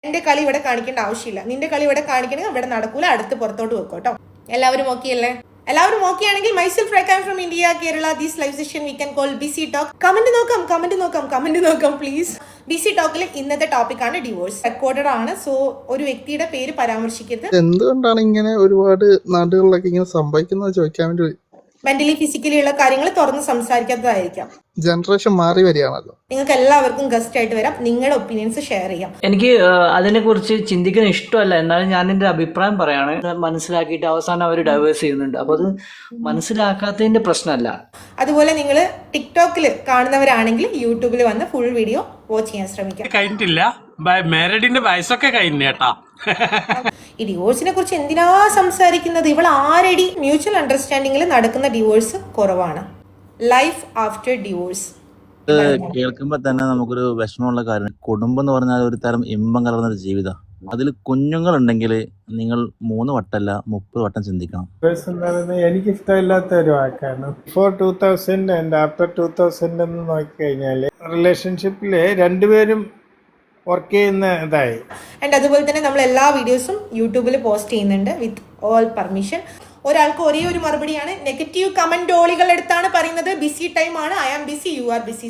എന്റെ കളി ഇവിടെ കാണിക്കേണ്ട ആവശ്യമില്ല. നിന്റെ കളി ഇവിടെ കാണിക്കണമെങ്കിൽ ഇവിടെ നടക്കൂല, അടുത്ത് പുറത്തോട്ട് വെക്കോ കേട്ടോ. എല്ലാവരും ഓക്കെ അല്ലേ? എല്ലാവരും ഓക്കെ ആണെങ്കിൽ മൈസെൽഫ് റൈക്കാൻ from India Kerala this live session we can call busy talk. Comment നോക്കാം പ്ലീസ്. ബിസി ടോക്കിൽ ഇന്നത്തെ ടോപ്പിക് ആണ് ഡിവോഴ്സ്. റെക്കോർഡഡ് ആണ്, സോ ഒരു വ്യക്തിയുടെ പേര് പരാമർശിക്കരുത്. എന്തുകൊണ്ടാണ് ഇങ്ങനെ ഒരുപാട് നാടുകളിലൊക്കെ ഇങ്ങനെ സംഭവിക്കുന്നത് ചോദിക്കാൻ വേണ്ടി. മെന്റലി ഫിസിക്കലി ഉള്ള കാര്യങ്ങൾ തുറന്ന് സംസാരിക്കാത്തതായിരിക്കാം. ജനറേഷൻ മാറി വരികയാണല്ലോ. നിങ്ങൾക്ക് എല്ലാവർക്കും ഗസ്റ്റ് ആയിട്ട് വരാം, നിങ്ങളുടെ ഒപ്പീനിയൻസ് ഷെയർ ചെയ്യാം. എനിക്ക് അതിനെ കുറിച്ച് ചിന്തിക്കുന്ന ഇഷ്ടമല്ല, എന്നാലും ഞാൻ എന്റെ അഭിപ്രായം പറയാണ്. മനസ്സിലാക്കിയിട്ട് അവസാനം അവർ ഡൈവേഴ്സ് ചെയ്യുന്നുണ്ട്. അപ്പൊ അത് മനസ്സിലാക്കാത്തതിന്റെ പ്രശ്നമല്ല. അതുപോലെ നിങ്ങൾ ടിക്ടോക്കിൽ കാണുന്നവരാണെങ്കിൽ യൂട്യൂബിൽ വന്ന് ഫുൾ വീഡിയോ വാച്ച് ചെയ്യാൻ ശ്രമിക്കാം. കഴിഞ്ഞിട്ടില്ല, മാരീഡിന്റെ വയസ്സൊക്കെ കഴിഞ്ഞു കേട്ടാ. ഈ ഡിവോഴ്സിനെ കുറിച്ച് എന്തിനാ സംസാരിക്കുന്നത്? ഇവൾ ആരടി? മ്യൂച്വൽ അണ്ടർസ്റ്റാൻഡിങ്ങിൽ നടക്കുന്ന ഡിവോഴ്സ് കുറവാണ്. ലൈഫ് ആഫ്റ്റർ ഡിവോഴ്സ് കേൾക്കുമ്പോ തന്നെ നമുക്കൊരു വിഷമമുള്ള കാര്യം. കുടുംബം എന്ന് പറഞ്ഞാൽ ഒരു തരം ഇമ്പം കലർന്നൊരു ജീവിതം. അതിൽ കുഞ്ഞുങ്ങളുണ്ടെങ്കിൽ നിങ്ങൾ 3 വട്ടമല്ല 30 വട്ടം ചിന്തിക്കണം. എനിക്ക് ഇഷ്ടമില്ലാത്ത ഒരു വാക്കാണ്. ബിഫോർ 2000 ആൻഡ് ആഫ്റ്റർ 2000 എന്ന് നോക്കിക്കഴിഞ്ഞാല് റിലേഷൻഷിപ്പില് രണ്ടുപേരും വർക്ക് ചെയ്യുന്ന ഇതായി. ആൻഡ് അതുപോലെ തന്നെ നമ്മൾ എല്ലാ വീഡിയോസും യൂട്യൂബിൽ പോസ്റ്റ് ചെയ്യുന്നുണ്ട് വിത്ത് ഓൾ പെർമിഷൻ. ഒരാൾക്ക് ഒരേ ഒരു മറുപടിയാണ്. നെഗറ്റീവ് കമന്റോളികൾ എടുത്താണ് പറയുന്നത്. ബിസി ടൈം ആണ്, I am busy, you are busy.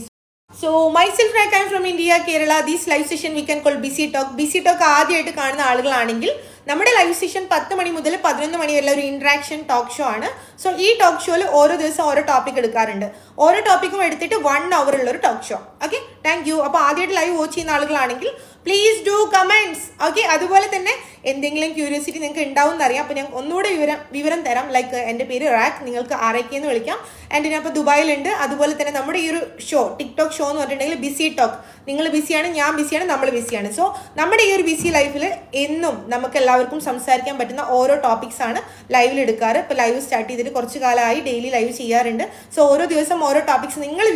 So myself റൈക്കാൻ from India Kerala this live session we can call busy talk. Busy talk ആദ്യമായിട്ട് കാണുന്ന ആളുകളാണെങ്കിൽ നമ്മുടെ ലൈവ് സെഷൻ 10 മണി മുതൽ 11 മണി വരെ ഒരു ഇന്ററാക്ഷൻ ടോക്ക് ഷോ ആണ്. സോ ഈ ടോക്ക് ഷോയിൽ ഓരോ ദിവസം ഓരോ ടോപ്പിക് എടുക്കാറുണ്ട്. ഓരോ ടോപ്പിക്കും എടുത്തിട്ട് 1 hour ഉള്ള ഒരു talk show. Okay, thank U. അപ്പോൾ ആദ്യമായിട്ട് ലൈവ് വാച്ച് ചെയ്യുന്ന ആളുകളാണെങ്കിൽ പ്ലീസ് ഡു കമന്റ്സ്. ഓക്കെ, അതുപോലെ തന്നെ എന്തെങ്കിലും ക്യൂരിയോസിറ്റി നിങ്ങൾക്ക് ഉണ്ടാവും എന്നറിയാം. അപ്പോൾ ഞാൻ ഒന്നുകൂടെ വിവരം തരാം. ലൈക്ക് എൻ്റെ പേര് റാക്ക്, നിങ്ങൾക്ക് RAK എന്ന് വിളിക്കാം. ആൻഡ് ഞാൻ ഇപ്പോൾ ദുബായിലുണ്ട്. അതുപോലെ തന്നെ നമ്മുടെ ഈ ഒരു ഷോ ടിക്ടോക്ക് ഷോ എന്ന് പറഞ്ഞിട്ടുണ്ടെങ്കിൽ ബിസി ടോക്ക്. നിങ്ങൾ ബിസിയാണ്, ഞാൻ ബിസിയാണ്, നമ്മൾ ബിസിയാണ്. സോ നമ്മുടെ ഈ ഒരു ബിസി ലൈഫിൽ എന്നും നമുക്ക് എല്ലാവർക്കും സംസാരിക്കാൻ പറ്റുന്ന ഓരോ ടോപ്പിക്സ് ആണ് ലൈവിൽ എടുക്കാറ്. ഇപ്പോൾ ലൈവ് സ്റ്റാർട്ട് ചെയ്തിട്ട് കുറച്ച് കാലമായി ഡെയിലി ലൈവ് ചെയ്യാറുണ്ട്. സോ ഓരോ ദിവസം ഓരോ ടോപ്പിക്സ് നിങ്ങൾ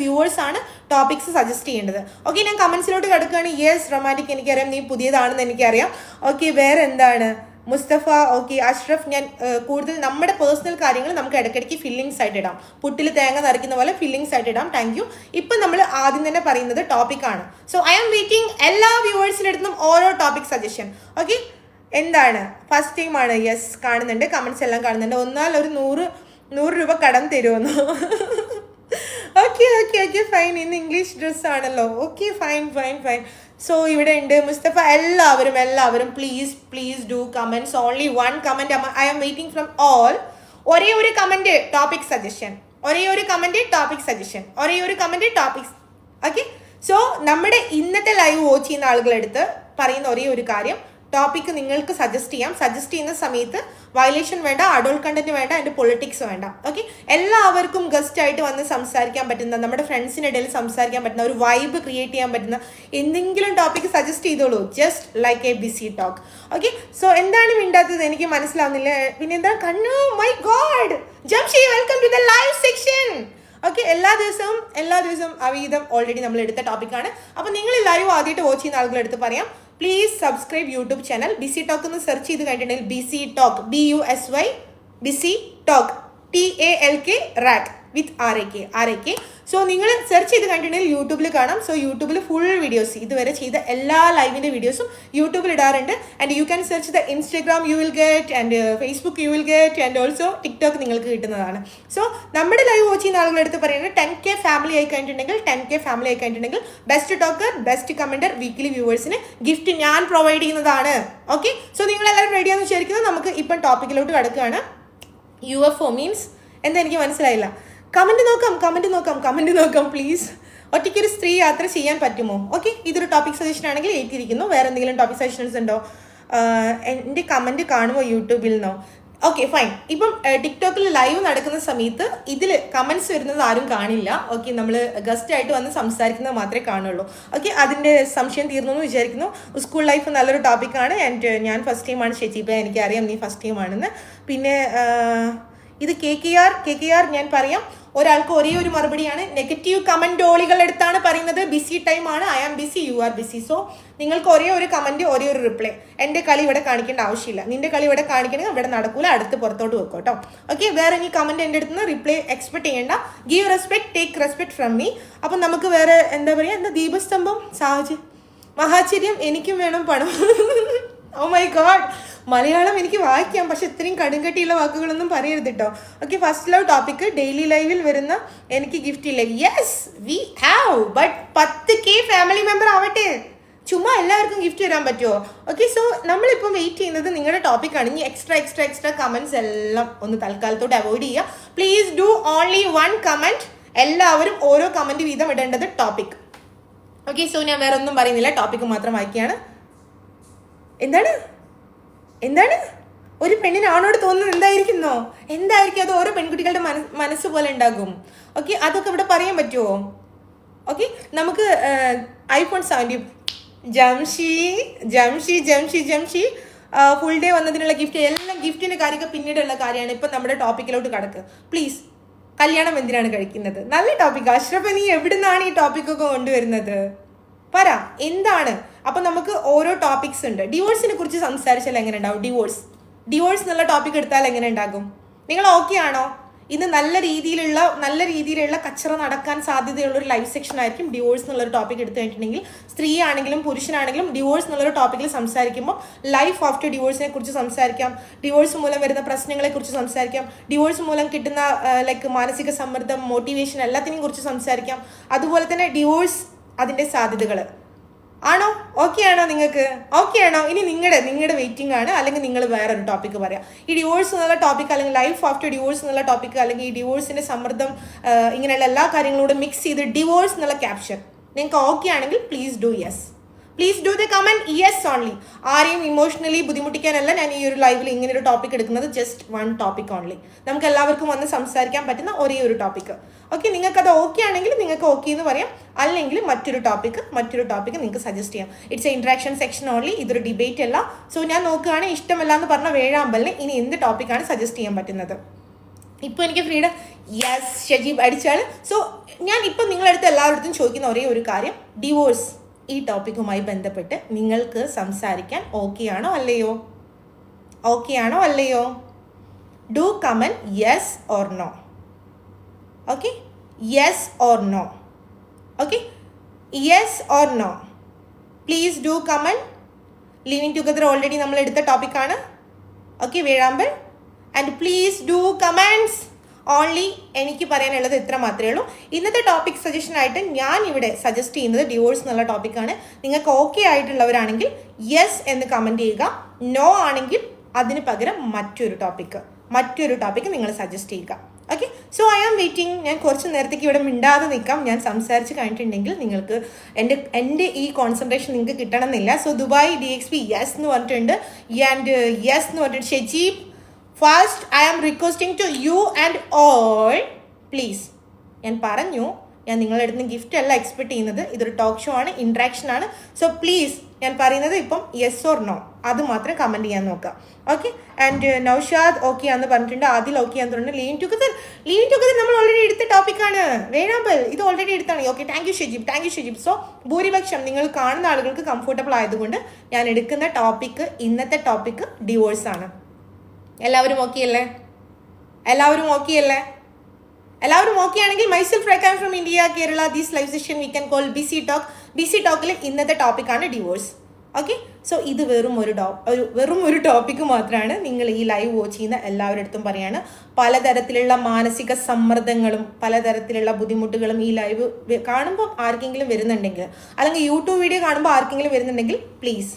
വ്യൂവേഴ്സ് ആണ് ടോപ്പിക്സ് സജസ്റ്റ് ചെയ്യേണ്ടത്. ഓക്കെ, ഞാൻ കമന്റ്സിലോട്ട് കിടക്കുകയാണ്. യെസ് റൊമാൻറ്റിക്, എനിക്കറിയാം നീ പുതിയതാണെന്ന് എനിക്കറിയാം. ഓക്കെ, വേറെ എന്താണ്? മുസ്തഫ, ഓക്കെ. അഷ്റഫ്, ഞാൻ കൂടുതൽ നമ്മുടെ പേഴ്സണൽ കാര്യങ്ങൾ നമുക്ക് ഇടയ്ക്കിടയ്ക്ക് ഫില്ലിങ്സ് ആയിട്ട് ഇടാം. പുട്ടിൽ തേങ്ങ നിറയ്ക്കുന്ന പോലെ ഫില്ലിങ്സ് ആയിട്ട് ഇടാം. Thank you. ഇപ്പം നമ്മൾ ആദ്യം തന്നെ പറയുന്നത് ടോപ്പിക്കാണ്. സോ ഐ ആം വെയിറ്റിംഗ് എല്ലാ വ്യൂവേഴ്സിനടുത്തും ഓരോ ടോപ്പിക് സജഷൻ. ഓക്കെ, എന്താണ്? ഫസ്റ്റ് ടൈമാണ്. യെസ്, കാണുന്നുണ്ട്, കമന്റ്സ് എല്ലാം കാണുന്നുണ്ട്. ഒന്നാൽ ഒരു 100 രൂപ കടം തരുമെന്നോ? Okay fine. ഇന്ന് ഇംഗ്ലീഷ് ഡ്രസ് ആണല്ലോ. Okay, fine. സോ ഇവിടെ ഉണ്ട് മുസ്തഫ. എല്ലാവരും please do comments. Only 1 comment I am waiting from all. ഒരേ ഒരു comment topic suggestion. Okay, so നമ്മുടെ ഇന്നത്തെ ലൈവ് വാച്ച് ചെയ്യുന്ന ആളുകളെടുത്ത് പറയുന്ന ഒരേ ഒരു കാര്യം, ടോപ്പിക്ക് നിങ്ങൾക്ക് സജസ്റ്റ് ചെയ്യുന്ന സമയത്ത് വയലേഷൻ വേണ്ട, അഡൾട്ട് കണ്ടന്റ് വേണ്ട, അതിൻ്റെ പൊളിറ്റിക്സ് വേണ്ട. ഓക്കെ, എല്ലാവർക്കും ഗസ്റ്റ് ആയിട്ട് വന്ന് സംസാരിക്കാൻ പറ്റുന്ന, നമ്മുടെ ഫ്രണ്ട്സിനിടയിൽ സംസാരിക്കാൻ പറ്റുന്ന, ഒരു വൈബ് ക്രിയേറ്റ് ചെയ്യാൻ പറ്റുന്ന എന്തെങ്കിലും ടോപ്പിക്ക് സജസ്റ്റ് ചെയ്തോളൂ. Just like a busy talk. Okay, so എന്താണ് മിണ്ടാത്തത് എനിക്ക് മനസ്സിലാവുന്നില്ല. പിന്നെ എന്താ കണ്ണു? My god, Jamshi, welcome to the live session. Okay, എല്ലാ ദിവസവും അവീതം ഓൾറെഡി നമ്മൾ എടുത്ത ടോപ്പിക്കാണ്. അപ്പോൾ നിങ്ങൾ ലൈവ് ആദ്യമായിട്ട് വാച്ച് ചെയ്യുന്ന ആളുകളെടുത്ത് പറയാം, please subscribe YouTube channel. Busy talk എന്ന് സെർച്ച് ചെയ്ത് കഴിഞ്ഞിട്ടുണ്ടെങ്കിൽ busy talk, BUSY busy talk, TALK Rak with RAK. So നിങ്ങൾ സെർച്ച് ചെയ്ത് കഴിഞ്ഞിട്ടുണ്ടെങ്കിൽ യൂട്യൂബിൽ കാണാം. സോ യൂട്യൂബിൽ ഫുൾ വീഡിയോസ്, ഇതുവരെ ചെയ്ത എല്ലാ ലൈവിൻ്റെ വീഡിയോസും യൂട്യൂബിൽ ഇടാറുണ്ട്. And you can search the Instagram, you will get, and Facebook you will get, and also TikTok നിങ്ങൾക്ക് കിട്ടുന്നതാണ്. സോ നമ്മുടെ ലൈവ് വാച്ച് ചെയ്യുന്ന ആളുകളെടുത്ത് പറയുന്നത് 10K ഫാമിലി ആയി കഴിഞ്ഞിട്ടുണ്ടെങ്കിൽ best talker, best commenter, weekly വ്യൂവേഴ്സിന് ഗിഫ്റ്റ് ഞാൻ പ്രൊവൈഡ് ചെയ്യുന്നതാണ്. ഓക്കെ, സോ നിങ്ങളെല്ലാവരും റെഡിയാണെന്ന് വിചാരിക്കുന്നത്. നമുക്ക് ഇപ്പം ടോപ്പിക്കിലോട്ട് കിടക്കുകയാണ്. UFO മീൻസ് എന്താ എനിക്ക് മനസ്സിലായില്ല. കമന്റ് നോക്കാം പ്ലീസ്. ഒറ്റയ്ക്കൊരു സ്ത്രീ യാത്ര ചെയ്യാൻ പറ്റുമോ? ഓക്കെ, ഇതൊരു ടോപ്പിക് സജഷൻ ആണെങ്കിൽ ഏറ്റിരിക്കുന്നു. വേറെ എന്തെങ്കിലും ടോപ്പിക് സജഷൻസ് ഉണ്ടോ? എൻ്റെ കമന്റ് കാണുമോ യൂട്യൂബിൽ നിന്നോ? Okay, fine. ഇപ്പം ടിക്ടോക്കിൽ ലൈവ് നടക്കുന്ന സമയത്ത് ഇതിൽ കമന്റ്സ് വരുന്നത് ആരും കാണില്ല. ഓക്കെ, നമ്മൾ ഗസ്റ്റ് ആയിട്ട് വന്ന് സംസാരിക്കുന്നത് മാത്രമേ കാണുള്ളൂ. ഓക്കെ, അതിൻ്റെ സംശയം തീർന്നു എന്ന് വിചാരിക്കുന്നു. സ്കൂൾ ലൈഫ് നല്ലൊരു ടോപ്പിക്കാണ്. ആൻഡ് ഞാൻ ഫസ്റ്റ് ടൈമാണ് ചേച്ചി, ഇപ്പം എനിക്കറിയാം നീ ഫസ്റ്റ് ടൈമാണെന്ന്. പിന്നെ ഇത് KKR ഞാൻ പറയാം. ഒരാൾക്ക് ഒരേ ഒരു മറുപടിയാണ്. നെഗറ്റീവ് കമന്റോളികൾ എടുത്താണ് പറയുന്നത്. ബിസി ടൈം ആണ്, I am busy, you are busy. So നിങ്ങൾക്ക് ഒരേ ഒരു കമന്റ്, ഒരേ ഒരു റിപ്ലൈ. എൻ്റെ കളി ഇവിടെ കാണിക്കേണ്ട ആവശ്യമില്ല. നിന്റെ കളി ഇവിടെ കാണിക്കണമെങ്കിൽ ഇവിടെ നടക്കൂല, അടുത്ത് പുറത്തോട്ട് വെക്കോ കേട്ടോ. ഓക്കെ, വേറെ ഇനി കമന്റ് എൻ്റെ അടുത്ത് നിന്ന് റിപ്ലൈ എക്സ്പെക്ട് ചെയ്യേണ്ട. Give respect, take respect from me. അപ്പം നമുക്ക് വേറെ എന്താ പറയുക, എന്താ ദീപസ്തംഭം സാഹചര്യം മഹാചര്യം എനിക്കും വേണം പണം. ഓ മൈ ഗോഡ്, മലയാളം എനിക്ക് വായിക്കാം, പക്ഷെ ഇത്രയും കടുങ്കട്ടിയുള്ള വാക്കുകളൊന്നും പറയരുത് കേട്ടോ. Okay, first love topic daily ലൈവിൽ വരുന്ന എനിക്ക് ഗിഫ്റ്റ് ഇല്ല. Yes we have, but 10K family member ആവട്ടെ, ചുമ്മാ എല്ലാവർക്കും ഗിഫ്റ്റ് തരാൻ പറ്റുമോ? ഓക്കെ, സോ നമ്മളിപ്പം വെയിറ്റ് ചെയ്യുന്നത് നിങ്ങളുടെ ടോപ്പിക്കാണ്. ഇനി എക്സ്ട്രാ കമൻറ്റ്സ് എല്ലാം ഒന്ന് തൽക്കാലത്തോട്ട് അവോയ്ഡ് ചെയ്യുക. Please do only 1 comment. എല്ലാവരും ഓരോ കമൻറ്റ് വീതം ഇടേണ്ടത് ടോപ്പിക്. ഓക്കെ, സോ ഞാൻ വേറെ ഒന്നും പറയുന്നില്ല, ടോപ്പിക്ക് മാത്രം വായിക്കുകയാണ്. എന്താണ് ഒരു പെണ്ണിന് ആണോട് തോന്നുന്നത് എന്തായിരിക്കും അത് ഓരോ പെൺകുട്ടികളുടെ മനസ്സ് പോലെ ഉണ്ടാകും. ഓക്കെ, അതൊക്കെ ഇവിടെ പറയാൻ പറ്റുമോ? ഓക്കെ, നമുക്ക് iPhone 17 ജംഷി ഫുൾ ഡേ വന്നതിനുള്ള ഗിഫ്റ്റ്, എല്ലാം ഗിഫ്റ്റിന്റെ കാര്യമൊക്കെ പിന്നീടുള്ള കാര്യമാണ്. ഇപ്പം നമ്മുടെ ടോപ്പിക്കിലോട്ട് കടക്ക് പ്ലീസ്. കല്യാണം എന്തിനാണ് കഴിക്കുന്നത്? നല്ല ടോപ്പിക്. അഷ്റഫ്, നീ എവിടുന്നാണ് ഈ ടോപ്പിക്കൊക്കെ കൊണ്ടുവരുന്നത്? പറ, എന്താണ്? അപ്പം നമുക്ക് ഓരോ ടോപ്പിക്സ് ഉണ്ട്. ഡിവോഴ്സിനെ കുറിച്ച് സംസാരിച്ചാൽ എങ്ങനെ ഉണ്ടാവും? ഡിവോഴ്സ് എന്നുള്ള ടോപ്പിക് എടുത്താൽ എങ്ങനെ ഉണ്ടാകും? നിങ്ങൾ ഓക്കെ ആണോ? ഇന്ന് നല്ല രീതിയിലുള്ള കച്ചറ നടക്കാൻ സാധ്യതയുള്ള ഒരു ലൈവ് സെക്ഷൻ ആയിരിക്കും ഡിവോഴ്സ് എന്നുള്ളൊരു ടോപ്പിക് എടുത്തു കഴിഞ്ഞിട്ടുണ്ടെങ്കിൽ. സ്ത്രീ ആണെങ്കിലും പുരുഷനാണെങ്കിലും ഡിവോഴ്സ് എന്നുള്ളൊരു ടോപ്പിക്കിൽ സംസാരിക്കുമ്പോൾ ലൈഫ് ആഫ്റ്റർ ഡിവോഴ്സിനെ കുറിച്ച് സംസാരിക്കാം, ഡിവോഴ്സ് മൂലം വരുന്ന പ്രശ്നങ്ങളെ കുറിച്ച് സംസാരിക്കാം, ഡിവോഴ്സ് മൂലം കിട്ടുന്ന മാനസിക സമ്മർദ്ദം, മോട്ടിവേഷൻ, എല്ലാത്തിനെയും കുറിച്ച് സംസാരിക്കാം. അതുപോലെ തന്നെ ഡിവോഴ്സ് അതിൻ്റെ സാധ്യതകൾ. ആണോ? ഓക്കെ ആണോ? നിങ്ങൾക്ക് ഓക്കെ ആണോ? ഇനി നിങ്ങളുടെ വെയിറ്റിംഗ് ആണ്, അല്ലെങ്കിൽ നിങ്ങൾ വേറൊരു ടോപ്പിക്ക് പറയാം. ഈ ഡിവോഴ്സ് എന്നുള്ള ടോപ്പിക്ക്, അല്ലെങ്കിൽ ലൈഫ് ആഫ്റ്റർ ഡിവോഴ്സ് എന്നുള്ള ടോപ്പിക്ക്, അല്ലെങ്കിൽ ഈ ഡിവോഴ്സിന്റെ സമ്മർദ്ദം, ഇങ്ങനെയുള്ള എല്ലാ കാര്യങ്ങളോടും മിക്സ് ചെയ്ത് ഡിവോഴ്സ് എന്നുള്ള ക്യാപ്ഷൻ നിങ്ങൾക്ക് ഓക്കെ ആണെങ്കിൽ please do yes. Please do the comment yes only. ആരെയും ഇമോഷണലി ബുദ്ധിമുട്ടിക്കാനല്ല ഞാൻ ഈ ഒരു ലൈവിൽ ഇങ്ങനെ ഒരു ടോപ്പിക് എടുക്കുന്നത്. Just 1 topic only. നമുക്ക് എല്ലാവർക്കും വന്ന് സംസാരിക്കാൻ പറ്റുന്ന ഒരേ ഒരു ടോപ്പിക്ക്. ഓക്കെ, നിങ്ങൾക്കത് ഓക്കെ ആണെങ്കിൽ നിങ്ങൾക്ക് ഓക്കെ എന്ന് പറയാം, അല്ലെങ്കിൽ മറ്റൊരു ടോപ്പിക്ക് നിങ്ങൾക്ക് സജസ്റ്റ് ചെയ്യാം. It's A interaction section only. ഇതൊരു ഡിബേറ്റ് അല്ല. സോ ഞാൻ നോക്കുകയാണെങ്കിൽ ഇഷ്ടമല്ല എന്ന് പറഞ്ഞ വേഴാമ്പലിന് ഇനി എന്ത് ടോപ്പിക്കാണ് സജസ്റ്റ് ചെയ്യാൻ പറ്റുന്നത്? ഇപ്പോൾ എനിക്ക് ഫ്രീഡം. യെസ് ഷജീബ് അടിച്ചാൽ. സോ ഞാൻ ഇപ്പം നിങ്ങളടുത്ത് എല്ലാവരുടെ ചോദിക്കുന്ന ഒരേ ഒരു കാര്യം, ഡിവോഴ്സ് ഈ ടോപ്പിക്കുമായി ബന്ധപ്പെട്ട് നിങ്ങൾക്ക് സംസാരിക്കാൻ ഓക്കെ ആണോ അല്ലയോ? Do comment yes or no. Okay, yes or no. Okay, yes or no. Please do comment. Living together already നമ്മൾ എടുത്ത ടോപ്പിക്കാണ്. Okay, Vezhambal. And please do comments only. എനിക്ക് പറയാനുള്ളത് ഇത്ര മാത്രമേ ഉള്ളൂ. ഇന്നത്തെ ടോപ്പിക് സജഷനായിട്ട് ഞാൻ ഇവിടെ സജസ്റ്റ് ചെയ്യുന്നത് ഡിവോഴ്സ് എന്നുള്ള ടോപ്പിക്കാണ്. നിങ്ങൾക്ക് ഓക്കെ ആയിട്ടുള്ളവരാണെങ്കിൽ യെസ് എന്ന് കമൻറ്റ് ചെയ്യുക. നോ ആണെങ്കിൽ അതിന് പകരം മറ്റൊരു ടോപ്പിക്ക് നിങ്ങൾ സജസ്റ്റ് ചെയ്യുക. Okay, so I am waiting. ഞാൻ കുറച്ച് നേരത്തേക്ക് ഇവിടെ മിണ്ടാതെ നിൽക്കാം. ഞാൻ സംസാരിച്ച് കഴിഞ്ഞിട്ടുണ്ടെങ്കിൽ നിങ്ങൾക്ക് എൻ്റെ ഈ കോൺസെൻട്രേഷൻ നിങ്ങൾക്ക് കിട്ടണമെന്നില്ല. സോ ദുബായ് DXP യെസ് എന്ന് പറഞ്ഞിട്ടുണ്ട്. ആൻഡ് യെസ് എന്ന് പറഞ്ഞിട്ട് Shejeeb. First I am requesting to you and all, please. ഞാൻ നിങ്ങളുടെ അടുത്ത് നിന്ന് ഗിഫ്റ്റ് അല്ല എക്സ്പെക്ട് ചെയ്യുന്നത്. ഇതൊരു ടോക്ക് ഷോ ആണ്, ഇൻട്രാക്ഷൻ ആണ്. സോ പ്ലീസ്, ഞാൻ പറയുന്നത് ഇപ്പം യെസ് ഓർ നോ അത് മാത്രം കമൻറ്റ് ചെയ്യാൻ നോക്കാം. ഓക്കെ, ആൻഡ് നൗഷാദ് ഓക്കെ ആന്ന് പറഞ്ഞിട്ടുണ്ട്. ആദിൽ ഓക്കെ ആന്ന് പറഞ്ഞിട്ടുണ്ട്. ലിവിങ് ടുഗദർ നമ്മൾ ഓൾറെഡി എടുത്ത ടോപ്പിക്കാണ്. വേഴാമ്പൽ ഇത് ഓൾറെഡി എടുത്താണ്. Okay, thank you Shejeeb. So ഭൂരിപക്ഷം നിങ്ങൾ കാണുന്ന ആളുകൾക്ക് കംഫർട്ടബിൾ ആയതുകൊണ്ട് ഞാൻ എടുക്കുന്ന ഇന്നത്തെ ടോപ്പിക്ക് ഡിവോഴ്സ് ആണ്. എല്ലാവരും ഓക്കെ അല്ലേ? എല്ലാവരും ഓക്കെ ആണെങ്കിൽ മൈസെൽഫ് റൈക്കാൻ from India Kerala. This live session we can call busy ടോക്കിൽ ഇന്നത്തെ ടോപ്പിക്കാണ് ഡിവോഴ്സ്. ഓക്കെ, സോ ഇത് വെറും ഒരു ടോപ്പിക്ക് മാത്രമാണ്. നിങ്ങൾ ഈ ലൈവ് വാച്ച് ചെയ്യുന്ന എല്ലാവരുടെ അടുത്തും പറയാണ്, പലതരത്തിലുള്ള മാനസിക സമ്മർദ്ദങ്ങളും പലതരത്തിലുള്ള ബുദ്ധിമുട്ടുകളും ഈ ലൈവ് കാണുമ്പോൾ ആർക്കെങ്കിലും വരുന്നുണ്ടെങ്കിൽ, അല്ലെങ്കിൽ യൂട്യൂബ് വീഡിയോ കാണുമ്പോൾ ആർക്കെങ്കിലും വരുന്നുണ്ടെങ്കിൽ പ്ലീസ്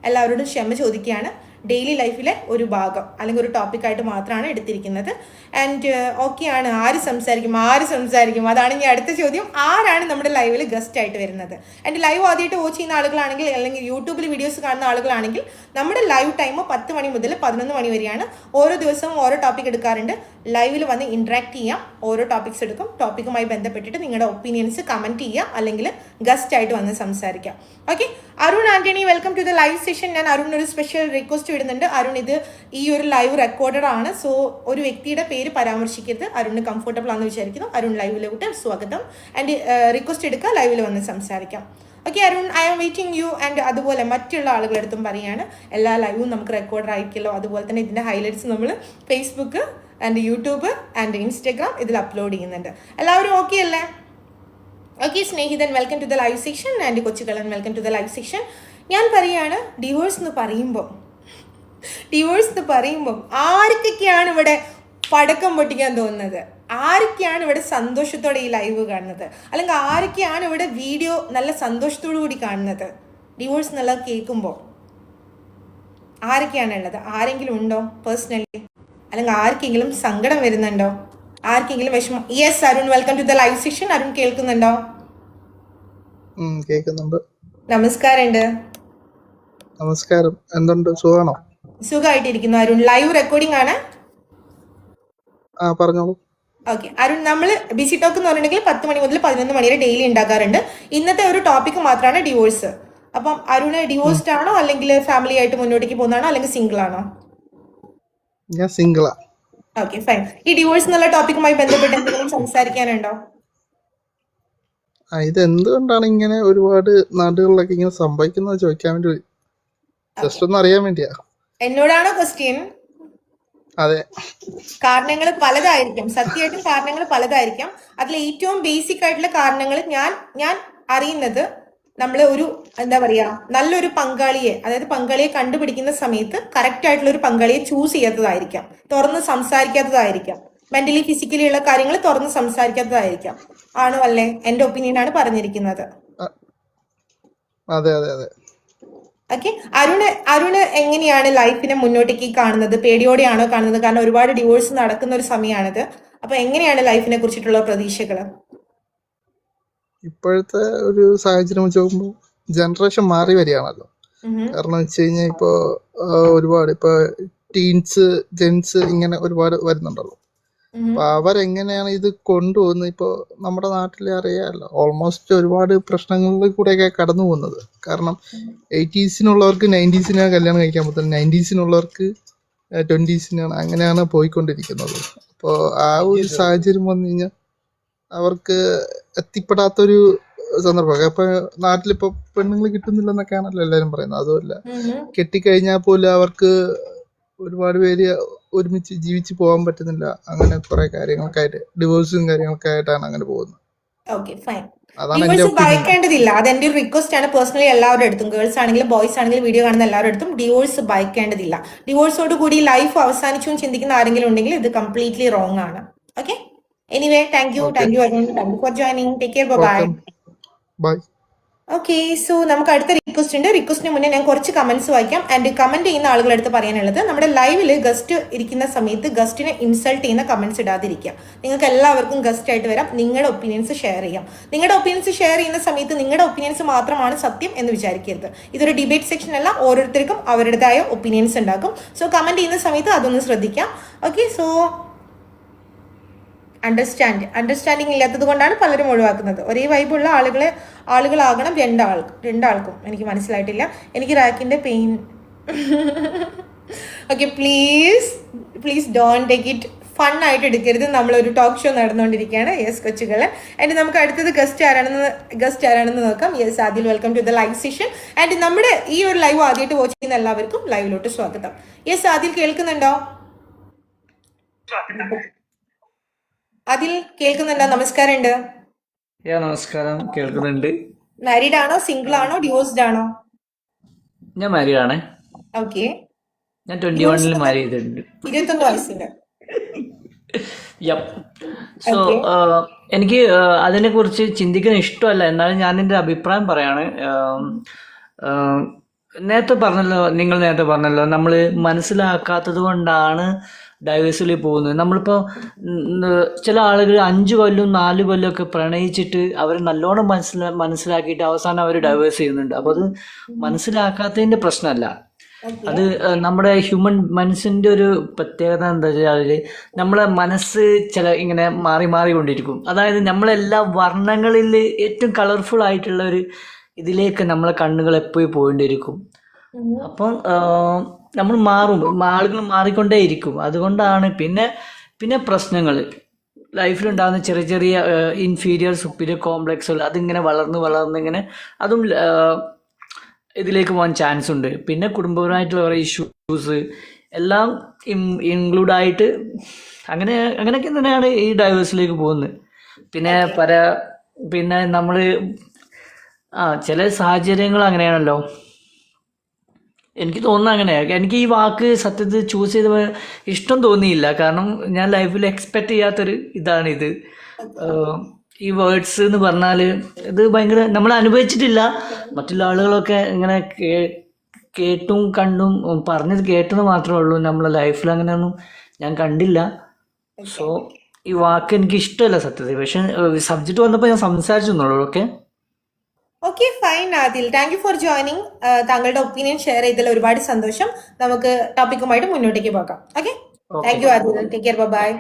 എല്ലാവരോടും ക്ഷമ ചോദിക്കുകയാണ്. ഡെയിലി ലൈഫിലെ ഒരു ഭാഗം അല്ലെങ്കിൽ ഒരു ടോപ്പിക്കായിട്ട് മാത്രമാണ് എടുത്തിരിക്കുന്നത്. ആൻഡ് ഓക്കെയാണ്. ആര് സംസാരിക്കും അതാണ് ഇനി അടുത്ത ചോദ്യം. ആരാണ് നമ്മുടെ ലൈവിൽ ഗസ്റ്റ് ആയിട്ട് വരുന്നത്? എൻ്റെ ലൈവ് ആദ്യമായിട്ട് വാച്ച് ചെയ്യുന്ന ആളുകളാണെങ്കിൽ, അല്ലെങ്കിൽ യൂട്യൂബിൽ വീഡിയോസ് കാണുന്ന ആളുകളാണെങ്കിൽ, നമ്മുടെ ലൈവ് ടൈം 10 മണി മുതൽ 11 മണി വരെയാണ്. ഓരോ ദിവസവും ഓരോ ടോപ്പിക് എടുക്കാറുണ്ട്. ലൈവിൽ വന്ന് ഇൻട്രാക്ട് ചെയ്യാം. ഓരോ ടോപ്പിക്സ് എടുക്കും. ടോപ്പിക്കുമായി ബന്ധപ്പെട്ടിട്ട് നിങ്ങളുടെ ഒപ്പീനിയൻസ് കമൻറ്റ് ചെയ്യുക, അല്ലെങ്കിൽ ഗസ്റ്റ് ആയിട്ട് വന്ന് സംസാരിക്കാം. Okay, Arun Antony, welcome to the live session. ഞാൻ അരുൺ ഒരു സ്പെഷ്യൽ റിക്വസ്റ്റ് വിടുന്നുണ്ട്. അരുൺ, ഈ ഒരു ലൈവ് റെക്കോർഡഡ് ആണ്. സോ ഒരു വ്യക്തിയുടെ പേര് പരാമർശിക്കരുത്. അരുണിന് കംഫർട്ടബിൾ ആണെന്ന് വിചാരിക്കുന്നു. അരുൺ ലൈവിലോട്ട് സ്വാഗതം. ആൻഡ് റിക്വസ്റ്റ് എടുക്കുക, ലൈവിൽ വന്ന് സംസാരിക്കാം. Okay Arun, I am waiting you. And അതുപോലെ മറ്റുള്ള ആളുകളുടെ അടുത്തും പറയുകയാണ്, എല്ലാ ലൈവും നമുക്ക് റെക്കോർഡ് ആയിരിക്കുമല്ലോ. അതുപോലെ തന്നെ ഇതിൻ്റെ ഹൈലൈറ്റ്സ് നമ്മൾ Facebook and YouTube and Instagram ഇതിൽ അപ്ലോഡ് ചെയ്യുന്നുണ്ട്. എല്ലാവരും ഓക്കെ അല്ലേ? Okay Snehithan, welcome to the live section. And Kochukalan, welcome to the live section. ഞാൻ പറയാണ്, ഡിവോഴ്സ് എന്ന് പറയുമ്പം ആർക്കൊക്കെയാണ് ഇവിടെ പടക്കം പൊട്ടിക്കാൻ തോന്നുന്നത്? ആരൊക്കെയാണ് ഇവിടെ സന്തോഷത്തോടെ ഈ ലൈവ് കാണുന്നത്? അല്ലെങ്കിൽ ആരൊക്കെയാണ് ഇവിടെ വീഡിയോ നല്ല സന്തോഷത്തോടു കൂടി കാണുന്നത് ഡിവോഴ്സ് എന്നുള്ളത് കേൾക്കുമ്പോൾ? ആരൊക്കെയാണ് ഉള്ളത്? ആരെങ്കിലും ഉണ്ടോ പേഴ്സണലി? അല്ലെങ്കിൽ ആർക്കെങ്കിലും സങ്കടം വരുന്നുണ്ടോ? ആർക്കെങ്കിലും വിഷമം? Yes Arun, welcome to the live session. Arun കേൾക്കുന്നുണ്ടോ? കേൾക്കുന്നുണ്ട്. നമസ്കാരമുണ്ട്. നമസ്കാരം. എന്തുണ്ട്, സുഖാണോ? സുഖമായിട്ടിരിക്കുന്നു അരുൺ. ലൈവ് റെക്കോർഡിംഗ് ആണ്. പറഞ്ഞോളൂ. ഓക്കെ അരുൺ, നമ്മൾ ബിസി ടോക്ക് എന്ന് പറഞ്ഞിട്ടുണ്ടെങ്കിൽ 10 മണി മുതൽ 11 മണി വരെ ഡെയിലി ഉണ്ടാക്കാറുണ്ട്. ഇന്നത്തെ ഒരു ടോപ്പിക് മാത്രമാണ് ഡിവോഴ്സ്. അപ്പം അരുണ് ഡിവോഴ്സ്ഡ് ആണോ, അല്ലെങ്കിൽ ഫാമിലി ആയിട്ട് മുന്നോട്ടേക്ക് പോകുന്നതാണോ, അല്ലെങ്കിൽ സിംഗിൾ ആണോ? ഞാൻ സിംഗിളാ. Okay fine. ഈ ഡിവോഴ്സ് എന്നുള്ള ടോപ്പിക്കുമായി ബന്ധപ്പെട്ട് എന്തെങ്കിലും സംസാരിക്കാനുണ്ടോ? ഇത് എന്തുകൊണ്ടാണ് ഇങ്ങനെ ഒരുപാട് നാടുകളിലൊക്കെ ഇങ്ങനെ സംഭവിക്കുന്നത് ചോദിക്കാൻ വേണ്ടി ജസ്റ്റ് ഒന്ന് അറിയാൻ വേണ്ടിയാ. എന്നോടാണോ ക്വസ്റ്റ്യൻ? അതെ. കാരണങ്ങൾ പലതായിരിക്കും, സത്യമായിട്ടും കാരണങ്ങൾ പലതായിരിക്കാം. അതിൽ ഏറ്റവും ബേസിക് ആയിട്ടുള്ള കാരണങ്ങൾ ഞാൻ അറിയുന്നത്, നമ്മൾ ഒരു എന്താ പറയാ, നല്ലൊരു പങ്കാളിയെ, അതായത് പങ്കാളിയെ കണ്ടുപിടിക്കുന്ന സമയത്ത് കറക്റ്റ് ആയിട്ടുള്ള ഒരു പങ്കാളിയെ ചൂസ് ചെയ്യാത്തതായിരിക്കാം, തുറന്ന് സംസാരിക്കാത്തതായിരിക്കാം, മെന്റലി ഫിസിക്കലി ഉള്ള കാര്യങ്ങൾ തുറന്ന് സംസാരിക്കാത്തതായിരിക്കാം. ആണോ അല്ലേ? എന്റെ ഒപ്പീനിയൻ ആണ് പറഞ്ഞിരിക്കുന്നത്. അതെ അതെ അതെ. ഓക്കെ, അരുണ് എങ്ങനെയാണ് ലൈഫിനെ മുന്നോട്ടേക്ക് കാണുന്നത്? പേടിയോടെയാണോ കാണുന്നത്? കാരണം ഒരുപാട് ഡിവോഴ്സ് നടക്കുന്ന ഒരു സമയമാണിത്. അപ്പൊ എങ്ങനെയാണ് ലൈഫിനെ കുറിച്ചിട്ടുള്ള പ്രതീക്ഷകള്? ഇപ്പോഴത്തെ ഒരു സാഹചര്യം വെച്ച് നോക്കുമ്പോൾ ജനറേഷൻ മാറി വരികയാണല്ലോ. കാരണം വെച്ച് കഴിഞ്ഞാൽ ഇപ്പോ ഒരുപാട് ഇപ്പൊ ടീൻസ്, ജെൻസ് ഇങ്ങനെ ഒരുപാട് വരുന്നുണ്ടല്ലോ. അപ്പൊ അവരെങ്ങനെയാണ് ഇത് കൊണ്ടുപോകുന്നത്? ഇപ്പൊ നമ്മുടെ നാട്ടിലെ അറിയാമല്ലോ, ഓൾമോസ്റ്റ് ഒരുപാട് പ്രശ്നങ്ങളിൽ കൂടെയൊക്കെ കടന്നു പോകുന്നത്. കാരണം 80s-നുള്ളവർക്ക് 90s-നാണ് കല്യാണം കഴിക്കാൻ പറ്റുന്നത്, 90s-നുള്ളവർക്ക് 20s-നാണ്, അങ്ങനെയാണ് പോയിക്കൊണ്ടിരിക്കുന്നത്. അപ്പോൾ ആ ഒരു സാഹചര്യം വന്നു കഴിഞ്ഞാൽ അവർക്ക് എത്തിപ്പെടാത്തൊരു സന്ദർഭം. അപ്പൊ നാട്ടിലിപ്പോ പെണ്ണുങ്ങൾ കിട്ടുന്നില്ലെന്നൊക്കെയാണല്ലോ എല്ലാരും പറയുന്നത്. അതുമല്ല, കെട്ടിക്കഴിഞ്ഞാൽ പോലും അവർക്ക് ഒരുപാട് പേര് ഒരുമിച്ച് ജീവിച്ച് പോകാൻ പറ്റുന്നില്ല. അങ്ങനെ കുറെ കാര്യങ്ങൾക്കായിട്ട് ഡിവോഴ്സും കാര്യങ്ങളൊക്കെ ആയിട്ടാണ് അങ്ങനെ പോകുന്നത്. Okay fine. അതാണ് എന്റെ ഡിവോഴ്സ് ഒപ്പീനിയൻ. ഭയക്കേണ്ടതില്ല. അതെന്റെ ഒരു റിക്വസ്റ്റ് ആണ് പേഴ്സണലി എല്ലാവരുടെ അടുത്തും, ഗേൾസ് ആണെങ്കിലും ബോയ്സ് ആണെങ്കിലും വീഡിയോ കാണുന്ന എല്ലാവരുടെ അടുത്തും ഡിവോഴ്സ് ഭയക്കേണ്ടതില്ല. ഡിവോഴ്സോട് കൂടി ലൈഫ് അവസാനിച്ചു എന്ന് ചിന്തിക്കുന്ന ആരെങ്കിലും ഉണ്ടെങ്കിൽ ഇത് കംപ്ലീറ്റ്ലി റോങ് ആണ്. Okay, anyway thank you okay, Arun, thank you for joining. Take care, bye. Welcome, bye. Okay, so നമുക്ക് അടുത്ത റിക്വസ്റ്റ് ഉണ്ട്. റിക്വസ്റ്റിന് മുന്നേ ഞാൻ കുറച്ച് കമന്റ്സ് വായിക്കാം. ആൻഡ് കമന്റ് ചെയ്യുന്ന ആളുകളെടുത്ത് പറയാനുള്ളത്, നമ്മുടെ ലൈവിൽ ഗസ്റ്റ് ഇരിക്കുന്ന സമയത്ത് ഗസ്റ്റിനെ ഇൻസൾട്ട് ചെയ്യുന്ന കമന്റ്സ് ഇടാതിരിക്കുക. നിങ്ങൾക്ക് എല്ലാവർക്കും ഗസ്റ്റ് ആയിട്ട് വരാം, നിങ്ങളുടെ ഒപ്പീനിയൻസ് ഷെയർ ചെയ്യാം. നിങ്ങളുടെ ഒപ്പീനിയൻസ് ഷെയർ ചെയ്യുന്ന സമയത്ത് നിങ്ങളുടെ ഒപ്പീനിയൻസ് മാത്രമാണ് സത്യം എന്ന് വിചാരിക്കരുത്. ഇതൊരു ഡിബേറ്റ് സെക്ഷൻ അല്ല, ഓരോരുത്തർക്കും അവരുടേതായ ഒപ്പീനിയൻസ് ഉണ്ടാക്കും. സോ കമന്റ് ചെയ്യുന്ന സമയത്ത് അതൊന്ന് ശ്രദ്ധിക്കാം. ഓക്കെ, സോ അണ്ടർസ്റ്റാൻഡിങ് ഇല്ലാത്തത് കൊണ്ടാണ് പലരും ഒഴിവാക്കുന്നത്. ഒരേ വൈബുള്ള ആളുകളാകണം രണ്ടാൾക്കും. എനിക്ക് മനസ്സിലായിട്ടില്ല. എനിക്ക് റാക്കിന്റെ pain. Okay, please don't take it fun ആയിട്ട് എടുക്കരുത്. നമ്മളൊരു ടോക്ക് ഷോ നടന്നുകൊണ്ടിരിക്കുകയാണ്. യെസ് കൊച്ചുകളെ. ആൻഡ് നമുക്ക് അടുത്തത് ഗസ്റ്റ് ആരാണെന്ന് നോക്കാം. Yes Adil, welcome to the live session. And നമ്മുടെ ഈ ഒരു ലൈവ് ആദ്യമായിട്ട് വാച്ച് ചെയ്യുന്ന എല്ലാവർക്കും ലൈവിലോട്ട് സ്വാഗതം. യെസ് ആദിൽ, കേൾക്കുന്നുണ്ടോ? അതിൽ കേൾക്കുന്നുണ്ടോ? നമസ്കാരം ഉണ്ട്. നമസ്കാരം, കേൾക്കുന്നുണ്ട്. മാരീഡ് ആണോ, സിംഗിൾ ആണോ, ഡിവോഴ്സ്ഡ് ആണോ? ഞാൻ മാരീഡ് ആണ്. ഓക്കെ, ഞാൻ 21-ൽ മാരി ചെയ്തിട്ടുണ്ട്. 21 വയസ്സിന്റെ. സോ എനിക്ക് അതിനെ കുറിച്ച് ചിന്തിക്കുന്ന ഇഷ്ടമല്ല, എന്നാലും ഞാൻ എൻ്റെ അഭിപ്രായം പറയാണ്. നിങ്ങൾ നേരത്തെ പറഞ്ഞല്ലോ, നമ്മൾ മനസ്സിലാക്കാത്തത് കൊണ്ടാണ് ഡൈവേഴ്സിൽ പോകുന്നത്. നമ്മളിപ്പോൾ ചില ആളുകൾ 5 കൊല്ലം 4 കൊല്ലമൊക്കെ പ്രണയിച്ചിട്ട് അവർ നല്ലോണം മനസ്സിലാക്കിയിട്ട് അവസാനം അവർ ഡൈവേഴ്സ് ചെയ്യുന്നുണ്ട്. അപ്പോൾ അത് മനസ്സിലാക്കാത്തതിൻ്റെ പ്രശ്നമല്ല, അത് നമ്മുടെ ഹ്യൂമൻ മനസ്സിൻ്റെ ഒരു പ്രത്യേകത എന്താ വെച്ചാൽ, നമ്മളെ മനസ്സ് ഇങ്ങനെ മാറിക്കൊണ്ടിരിക്കും. അതായത് നമ്മളെല്ലാ വർണ്ണങ്ങളിൽ ഏറ്റവും കളർഫുൾ ആയിട്ടുള്ള ഒരു ഇതിലേക്ക് നമ്മളെ കണ്ണുകൾ എപ്പോഴും പോയിക്കൊണ്ടിരിക്കും. അപ്പം നമ്മൾ ആളുകൾ മാറിക്കൊണ്ടേയിരിക്കും. അതുകൊണ്ടാണ് പിന്നെ പ്രശ്നങ്ങൾ ലൈഫിലുണ്ടാകുന്ന ചെറിയ ഇൻഫീരിയർ സുപ്പീരിയർ കോംപ്ലക്സുകൾ അതിങ്ങനെ വളർന്നിങ്ങനെ അതും ഇതിലേക്ക് പോകാൻ ചാൻസ് ഉണ്ട്. പിന്നെ കുടുംബപരമായിട്ടുള്ള കുറേ ഇഷ്യൂസ് എല്ലാം ഇൻക്ലൂഡായിട്ട് അങ്ങനെയൊക്കെ തന്നെയാണ് ഈ ഡൈവേഴ്സിലേക്ക് പോകുന്നത്. പിന്നെ പിന്നെ നമ്മൾ ചില സാഹചര്യങ്ങൾ അങ്ങനെയാണല്ലോ. എനിക്ക് തോന്നുന്നത് അങ്ങനെയാണ്. എനിക്ക് ഈ വാക്ക് സത്യത്തിൽ ചൂസ് ചെയ്ത ഇഷ്ടം തോന്നിയില്ല. കാരണം ഞാൻ ലൈഫിൽ എക്സ്പെക്റ്റ് ചെയ്യാത്തൊരു ഇതാണിത്. ഈ വേർഡ്സ് എന്ന് പറഞ്ഞാൽ ഇത് ഭയങ്കര നമ്മൾ അനുഭവിച്ചിട്ടില്ല. മറ്റുള്ള ആളുകളൊക്കെ ഇങ്ങനെ കേട്ടും കണ്ടും പറഞ്ഞത് കേട്ടെന്ന് മാത്രമേ ഉള്ളൂ. നമ്മളെ ലൈഫിൽ അങ്ങനെയൊന്നും ഞാൻ കണ്ടില്ല. സോ ഈ വാക്ക് എനിക്ക് ഇഷ്ടമല്ല സത്യത്തിൽ. പക്ഷെ സബ്ജക്റ്റ് വന്നപ്പോൾ ഞാൻ സംസാരിച്ചെന്നുള്ളൂ. Okay okay fine Adil, thank you for joining. താങ്കളുടെ ഒപ്പീനിയൻ ഷെയർ ചെയ്തതിൽ ഒരുപാട് സന്തോഷം. നമുക്ക് ടോപ്പിക്കുമായിട്ട് മുന്നോട്ടേക്ക് പോകാം. Okay, thank you Adil, take care, bye.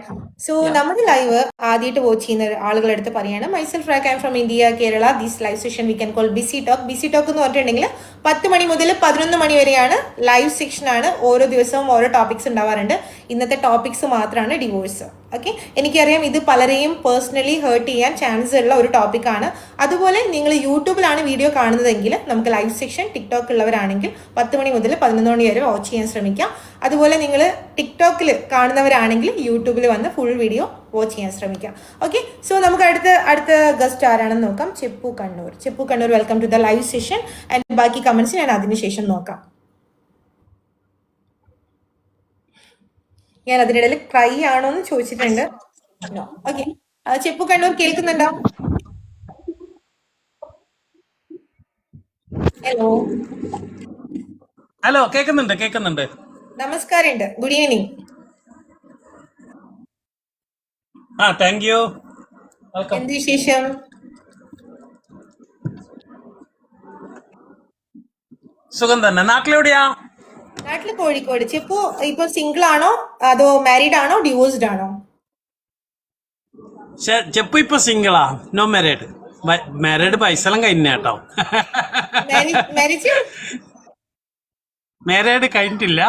So നമ്മുടെ ലൈവ് ആദ്യമായിട്ട് വാച്ച് ചെയ്യുന്ന ആളുകളെടുത്ത് പറയാണ്, myself rack, I am from India, Kerala. This live session we can call busy talk. Busy talk എന്ന് പറഞ്ഞിട്ടുണ്ടെങ്കിൽ 10 മണി മുതൽ 11 മണി വരെയാണ് ലൈവ് സെക്ഷനാണ്. ഓരോ ദിവസവും ഓരോ ടോപ്പിക്സ് ഉണ്ടാവാറുണ്ട്. ഇന്നത്തെ ടോപ്പിക്സ് മാത്രമാണ് ഡിവോഴ്സ്. ഓക്കെ, എനിക്കറിയാം ഇത് പലരെയും പേഴ്സണലി ഹേർട്ട് ചെയ്യാൻ ചാൻസ് ഉള്ള ഒരു ടോപ്പിക്കാണ്. അതുപോലെ നിങ്ങൾ യൂട്യൂബിലാണ് വീഡിയോ കാണുന്നതെങ്കിൽ നമുക്ക് ലൈവ് സെക്ഷൻ ടിക്ടോക്ക് ഉള്ളവരാണെങ്കിൽ 10 മണി മുതൽ 11 മണി വരെ വാച്ച് ചെയ്യാൻ ശ്രമിക്കാം. അതുപോലെ നിങ്ങൾ ടിക്ടോക്കിൽ കാണുന്നവരാണെങ്കിൽ യൂട്യൂബിൽ വന്ന് ഫുൾ വീഡിയോ വാച്ച് ചെയ്യാൻ ശ്രമിക്കാം. ഓക്കെ, സോ നമുക്ക് അടുത്ത ഗസ്റ്റ് ആരാണെന്ന് നോക്കാം. Cheppu Kannur, welcome to the live session. And ബാക്കി കമന്റ്സ് ഞാൻ അതിനുശേഷം നോക്കാം. ഞാൻ അതിനിടയിൽ ക്രൈ ആണോ എന്ന് ചോദിച്ചിട്ടുണ്ട്. ഓക്കെ, ചെപ്പു കണ്ണൂർ കേൾക്കുന്നുണ്ടോ? ഹലോ, കേൾക്കുന്നുണ്ട്. നമസ്കാരമുണ്ട്, good evening. Thank you, welcome. എന്ത് വിശേഷം? സുഖം തന്നെ. നാട്ടിലെവിടെയാ? നാട്ടില് കോഴിക്കോട്. ചെപ്പു ഇപ്പൊ സിംഗിൾ ആണോ അതോ മാരീഡ് ആണോ ഡിവോഴ്സ്ഡ് ആണോ? ചെപ്പു ഇപ്പൊ സിംഗിളാ, നോ മാരീഡ്. മാരീഡ് പൈസെല്ലാം കഴിഞ്ഞേട്ടോ. മാരേജ് മാരീഡ് കഴിഞ്ഞിട്ടില്ല,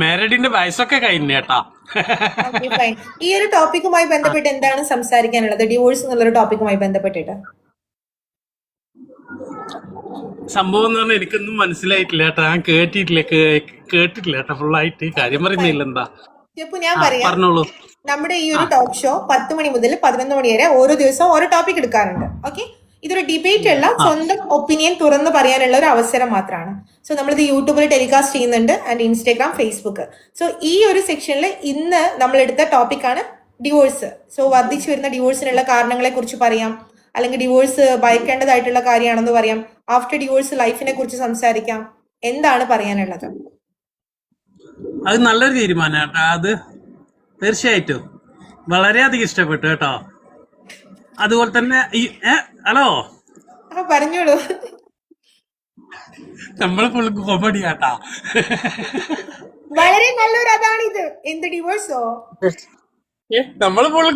മാരീഡിന്റെ വയസ്സൊക്കെ കഴിഞ്ഞേട്ടാ. ഈ ഒരു ടോപ്പിക്കുമായി ബന്ധപ്പെട്ട് എന്താണ് സംസാരിക്കാനുള്ളത്? ഡിവോഴ്സ് എന്നുള്ളൊരു ടോപ്പിക്കുമായി ബന്ധപ്പെട്ടിട്ട് സംഭവം എന്ന് പറഞ്ഞാൽ എനിക്കൊന്നും മനസ്സിലായിട്ടില്ല കേട്ടോ. ഞാൻ കേട്ടിട്ടില്ല കേട്ടോ ഫുള്ളായിട്ട്. കാര്യം പറയുന്നില്ല. എന്താ ചെപ്പു, ഞാൻ പറയാം. പറഞ്ഞോളൂ. നമ്മുടെ ഈ ഒരു ടോക്ക് ഷോ 10 മണി മുതൽ 11 മണി വരെ ഓരോ ദിവസവും ഓരോ ടോപ്പിക് എടുക്കാറുണ്ട്. ഓക്കെ, ഇതൊരു ഡിബേറ്റ് അല്ല, സ്വന്തം ഒപ്പീനിയൻ തുറന്ന് പറയാനുള്ള ഒരു അവസരം മാത്രമാണ്. സോ നമ്മളിത് യൂട്യൂബിൽ ടെലികാസ്റ്റ് ചെയ്യുന്നുണ്ട്, ആൻഡ് ഇൻസ്റ്റാഗ്രാം, ഫേസ്ബുക്ക്. സോ ഈ ഒരു സെക്ഷനിൽ ഇന്ന് നമ്മളെടുത്ത ടോപ്പിക്കാണ് ഡിവോഴ്സ്. സോ വർദ്ധിച്ചു വരുന്ന ഡിവോഴ്സിനുള്ള കാരണങ്ങളെ കുറിച്ച് പറയാം, അല്ലെങ്കിൽ ഡിവോഴ്സ് ഭയക്കേണ്ടതായിട്ടുള്ള കാര്യമാണെന്ന് പറയാം. ആഫ്റ്റർ ഡിവോഴ്സ് ലൈഫിനെ കുറിച്ച് സംസാരിക്കാം. എന്താണ് പറയാനുള്ളത്? അത് നല്ലൊരു തീരുമാനം കേട്ടോ. അത് തീർച്ചയായിട്ടും വളരെയധികം ഇഷ്ടപ്പെട്ടു കേട്ടോ. അതുപോലെ തന്നെ ഹലോ, പറഞ്ഞോളൂ. നമ്മള് ഫുൾ കോമഡി കേട്ടാ. വളരെ നല്ലൊരു അതാണിത്. എന്ത് ഡിവോഴ്സോ? നമ്മള് ഫുൾ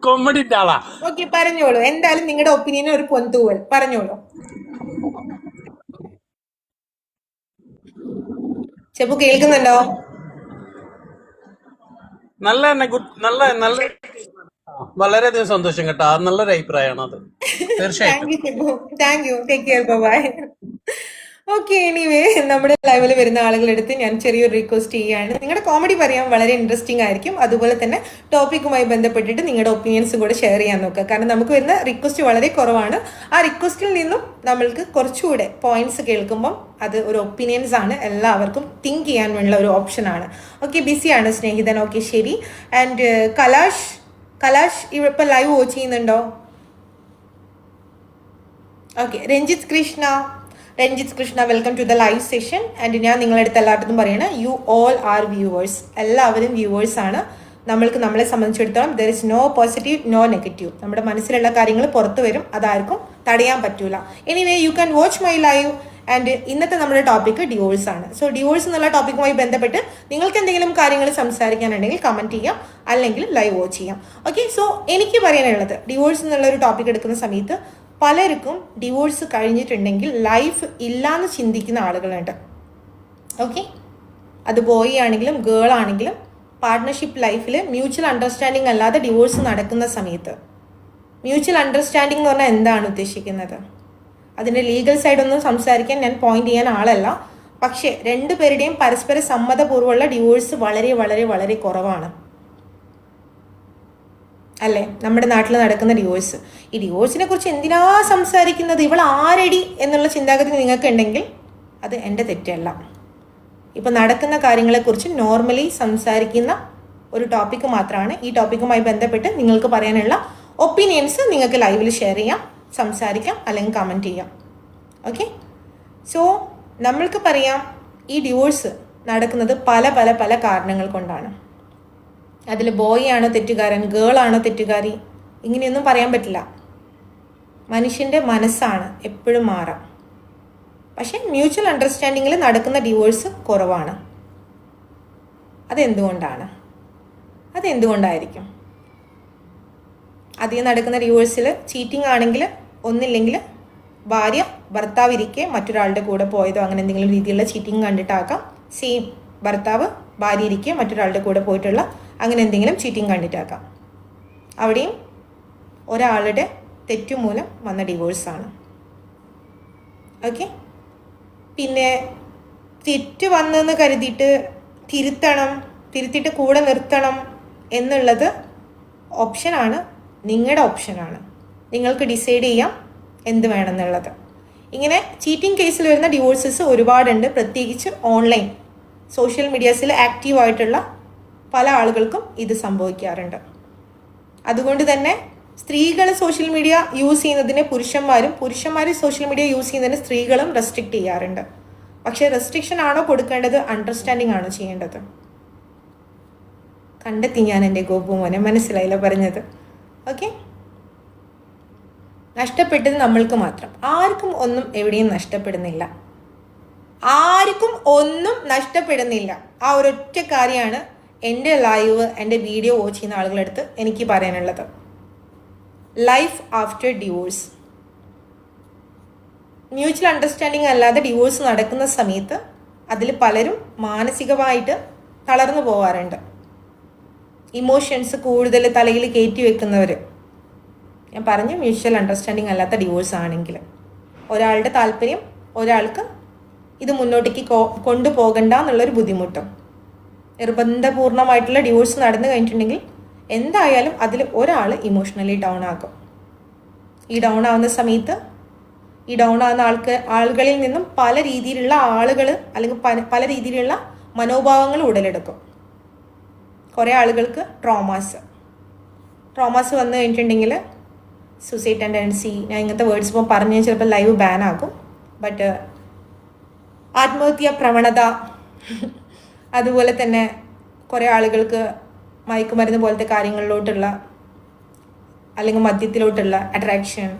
കോമഡി ആളാ. ഓക്കെ, പറഞ്ഞോളൂ. എന്തായാലും നിങ്ങളുടെ ഒപ്പീനിയൻ ഒരു പൊന്തൂവൽ പറഞ്ഞോളൂ. ചെപ്പു കേൾക്കുന്നുണ്ടോ? നല്ല വളരെയധികം സന്തോഷം കേട്ടോ. നല്ലൊരു അഭിപ്രായമാണ് അത്. തീർച്ചയായിട്ടും. Thank you, take care, bye. Okay, anyway നമ്മുടെ ലൈവിൽ വരുന്ന ആളുകളെടുത്ത് ഞാൻ ചെറിയൊരു റിക്വസ്റ്റ് ചെയ്യുകയാണ്. നിങ്ങളുടെ കോമഡി പറയാൻ വളരെ ഇൻട്രസ്റ്റിംഗ് ആയിരിക്കും. അതുപോലെ തന്നെ ടോപ്പിക്കുമായി ബന്ധപ്പെട്ടിട്ട് നിങ്ങളുടെ ഒപ്പീനിയൻസും കൂടെ ഷെയർ ചെയ്യാൻ നോക്കുക. കാരണം നമുക്ക് വരുന്ന റിക്വസ്റ്റ് വളരെ കുറവാണ്. ആ റിക്വസ്റ്റിൽ നിന്നും നമ്മൾക്ക് കുറച്ചുകൂടെ പോയിന്റ്സ് കേൾക്കുമ്പം അത് ഒരു ഒപ്പീനിയൻസ് ആണ്, എല്ലാവർക്കും തിങ്ക് ചെയ്യാൻ വേണ്ട ഒരു ഓപ്ഷനാണ്. ഓക്കെ, ബിസിയാണ് സ്നേഹിതൻ. ഓക്കെ, ശരി. ആൻഡ് കലാഷ് ഇപ്പൊ ലൈവ് വാച്ച് ചെയ്യുന്നുണ്ടോ? Okay, Ranjith Krishna, welcome to the live session. And ഞാൻ നിങ്ങളടുത്ത് എല്ലായിടത്തും പറയണ, യു ഓൾ ആർ വ്യൂവേഴ്സ്. എല്ലാവരും വ്യൂവേഴ്സ് ആണ്. നമ്മളെ സംബന്ധിച്ചിടത്തോളം there is no positive, no negative. നമ്മുടെ മനസ്സിലുള്ള കാര്യങ്ങൾ പുറത്തു വരും, അതാർക്കും തടയാൻ പറ്റൂല. Anyway, you can watch my live. And ഇന്നത്തെ നമ്മുടെ ടോപ്പിക്ക് ഡിവോഴ്സ് ആണ്. സോ ഡിവോഴ്സ് എന്നുള്ള ടോപ്പിക്കുമായി ബന്ധപ്പെട്ട് നിങ്ങൾക്ക് എന്തെങ്കിലും കാര്യങ്ങൾ സംസാരിക്കാനുണ്ടെങ്കിൽ കമന്റ് ചെയ്യാം, അല്ലെങ്കിൽ ലൈവ് വാച്ച് ചെയ്യാം. ഓക്കെ, സോ എനിക്ക് പറയാനുള്ളത്, ഡിവോഴ്സ് എന്നുള്ള ഒരു ടോപ്പിക് എടുക്കുന്ന സമയത്ത് പലർക്കും ഡിവോഴ്സ് കഴിഞ്ഞിട്ടുണ്ടെങ്കിൽ ലൈഫ് ഇല്ലാന്ന് ചിന്തിക്കുന്ന ആളുകളുണ്ട്. ഓക്കെ, അത് ബോയ് ആണെങ്കിലും ഗേൾ ആണെങ്കിലും പാർട്ട്ണർഷിപ്പ് ലൈഫിൽ മ്യൂച്വൽ അണ്ടർസ്റ്റാൻഡിങ് അല്ലാതെ ഡിവോഴ്സ് നടക്കുന്ന സമയത്ത്, മ്യൂച്വൽ അണ്ടർസ്റ്റാൻഡിങ് എന്ന് പറഞ്ഞാൽ എന്താണ് ഉദ്ദേശിക്കുന്നത്? അതിൻ്റെ ലീഗൽ സൈഡൊന്നും സംസാരിക്കാൻ ഞാൻ പോയിന്റ് ചെയ്യാൻ ആളല്ല. പക്ഷേ രണ്ടുപേരുടെയും പരസ്പര സമ്മതപൂർവ്വമുള്ള ഡിവോഴ്സ് വളരെ വളരെ വളരെ കുറവാണ്. അല്ലേ? നമ്മുടെ നാട്ടിൽ നടക്കുന്ന ഡിവോഴ്സ്. ഈ ഡിവോഴ്സിനെ കുറിച്ച് എന്തിനാ സംസാരിക്കുന്നത്, ഇവൾ ആരടി എന്നുള്ള ചിന്താഗതി നിങ്ങൾക്ക് ഉണ്ടെങ്കിൽ അത് എൻ്റെ തെറ്റല്ല. ഇപ്പം നടക്കുന്ന കാര്യങ്ങളെക്കുറിച്ച് നോർമലി സംസാരിക്കുന്ന ഒരു ടോപ്പിക്ക് മാത്രമാണ്. ഈ ടോപ്പിക്കുമായി ബന്ധപ്പെട്ട് നിങ്ങൾക്ക് പറയാനുള്ള ഒപ്പീനിയൻസ് നിങ്ങൾക്ക് ലൈവിൽ ഷെയർ ചെയ്യാം, സംസാരിക്കാം, അല്ലെങ്കിൽ കമൻറ്റ് ചെയ്യാം. ഓക്കെ, സോ നമ്മൾക്ക് പറയാം ഈ ഡിവോഴ്സ് നടക്കുന്നത് പല പല പല കാരണങ്ങൾ കൊണ്ടാണ്. അതിൽ ബോയ് ആണോ തെറ്റുകാരൻ, ഗേൾ ആണോ തെറ്റുകാരി, ഇങ്ങനെയൊന്നും പറയാൻ പറ്റില്ല. മനുഷ്യൻ്റെ മനസ്സാണ് എപ്പോഴും മാറാം. പക്ഷേ മ്യൂച്വൽ അണ്ടർസ്റ്റാൻഡിങ്ങിൽ നടക്കുന്ന ഡിവോഴ്സ് കുറവാണ്. അതെന്തുകൊണ്ടായിരിക്കും? അധികം നടക്കുന്ന ഡിവോഴ്സിൽ ചീറ്റിംഗ് ആണെങ്കിൽ ഒന്നില്ലെങ്കിൽ ഭാര്യ ഭർത്താവിരിക്കെ മറ്റൊരാളുടെ കൂടെ പോയതോ അങ്ങനെ എന്തെങ്കിലും രീതിയിലുള്ള ചീറ്റിംഗ് കണ്ടിട്ടാക്കാം. സെയിം ഭർത്താവ് ഭാര്യ ഇരിക്കെ മറ്റൊരാളുടെ കൂടെ പോയിട്ടുള്ള അങ്ങനെ എന്തെങ്കിലും ചീറ്റിംഗ് കണ്ടിട്ടാക്കാം. അവിടെയും ഒരാളുടെ തെറ്റുമൂലം വന്ന ഡിവോഴ്സാണ്. ഓക്കെ, പിന്നെ തെറ്റ് വന്നെന്ന് കരുതിയിട്ട് തിരുത്തിയിട്ട് കൂടെ നിർത്തണം എന്നുള്ളത് ഓപ്ഷനാണ്, നിങ്ങളുടെ ഓപ്ഷനാണ്. നിങ്ങൾക്ക് ഡിസൈഡ് ചെയ്യാം എന്ത് വേണമെന്നുള്ളത്. ഇങ്ങനെ ചീറ്റിംഗ് കേസിൽ വരുന്ന ഡിവോഴ്സസ് ഒരുപാടുണ്ട്. പ്രത്യേകിച്ച് ഓൺലൈൻ സോഷ്യൽ മീഡിയാസിൽ ആക്റ്റീവായിട്ടുള്ള പല ആളുകൾക്കും ഇത് സംഭവിക്കാറുണ്ട്. അതുകൊണ്ട് തന്നെ സ്ത്രീകൾ സോഷ്യൽ മീഡിയ യൂസ് ചെയ്യുന്നതിന് പുരുഷന്മാർ സോഷ്യൽ മീഡിയ യൂസ് ചെയ്യുന്നതിന് സ്ത്രീകളും റെസ്ട്രിക്റ്റ് ചെയ്യാറുണ്ട്. പക്ഷേ റെസ്ട്രിക്ഷൻ ആണോ കൊടുക്കേണ്ടത്, അണ്ടർസ്റ്റാൻഡിങ് ആണോ ചെയ്യേണ്ടത്? കണ്ടെത്തി ഞാൻ എൻ്റെ ഗോപു മോനെ, മനസ്സിലായില്ല പറഞ്ഞത്. ഓക്കെ, നഷ്ടപ്പെട്ടത് നമ്മൾക്ക് മാത്രം, ആർക്കും ഒന്നും എവിടെയും നഷ്ടപ്പെടുന്നില്ല. ആ ഒരൊറ്റ കാര്യമാണ് എൻ്റെ ലൈവ്, എൻ്റെ വീഡിയോ വാച്ച് ചെയ്യുന്ന ആളുകളടുത്ത് എനിക്ക് പറയാനുള്ളത്. Life after divorce, mutual understanding അല്ലാതെ ഡിവോഴ്സ് നടക്കുന്ന സമയത്ത് അതിൽ പലരും മാനസികമായിട്ട് തളർന്നു പോകാറുണ്ട്. ഇമോഷൻസ് കൂടുതൽ തലയിൽ കയറ്റി വെക്കുന്നവർ, ഞാൻ പറഞ്ഞു മ്യൂച്വൽ അണ്ടർസ്റ്റാൻഡിങ് അല്ലാത്ത ഡിവോഴ്സ് ആണെങ്കിൽ ഒരാളുടെ താല്പര്യം ഒരാൾക്ക് ഇത് മുന്നോട്ടേക്ക് കൊണ്ടുപോകണ്ട എന്നുള്ളൊരു ബുദ്ധിമുട്ടും, നിർബന്ധപൂർണ്ണമായിട്ടുള്ള ഡിവോഴ്സ് നടന്നു കഴിഞ്ഞിട്ടുണ്ടെങ്കിൽ എന്തായാലും അതിൽ ഒരാൾ ഇമോഷണലി ഡൗൺ ആകും. ഈ ഡൗൺ ആവുന്ന സമയത്ത് ഈ ഡൗൺ ആവുന്ന ആളുകളിൽ നിന്നും പല രീതിയിലുള്ള ആളുകൾ അല്ലെങ്കിൽ പല രീതിയിലുള്ള മനോഭാവങ്ങൾ ഉടലെടുക്കും. കുറേ ആളുകൾക്ക് ട്രോമാസ് വന്നു കഴിഞ്ഞിട്ടുണ്ടെങ്കിൽ സൂസൈഡ് ടെൻഡൻസി, ഞാൻ ഇങ്ങനത്തെ വേർഡ്സ് ഇപ്പോൾ പറഞ്ഞ് ചിലപ്പോൾ ലൈവ് ബാൻ ആകും. ബട്ട് ആത്മഹത്യാ പ്രവണത, അതുപോലെ തന്നെ കുറേ ആളുകൾക്ക് മയക്കുമരുന്ന് പോലത്തെ കാര്യങ്ങളിലോട്ടുള്ള അല്ലെങ്കിൽ മദ്യത്തിലോട്ടുള്ള അട്രാക്ഷൻ,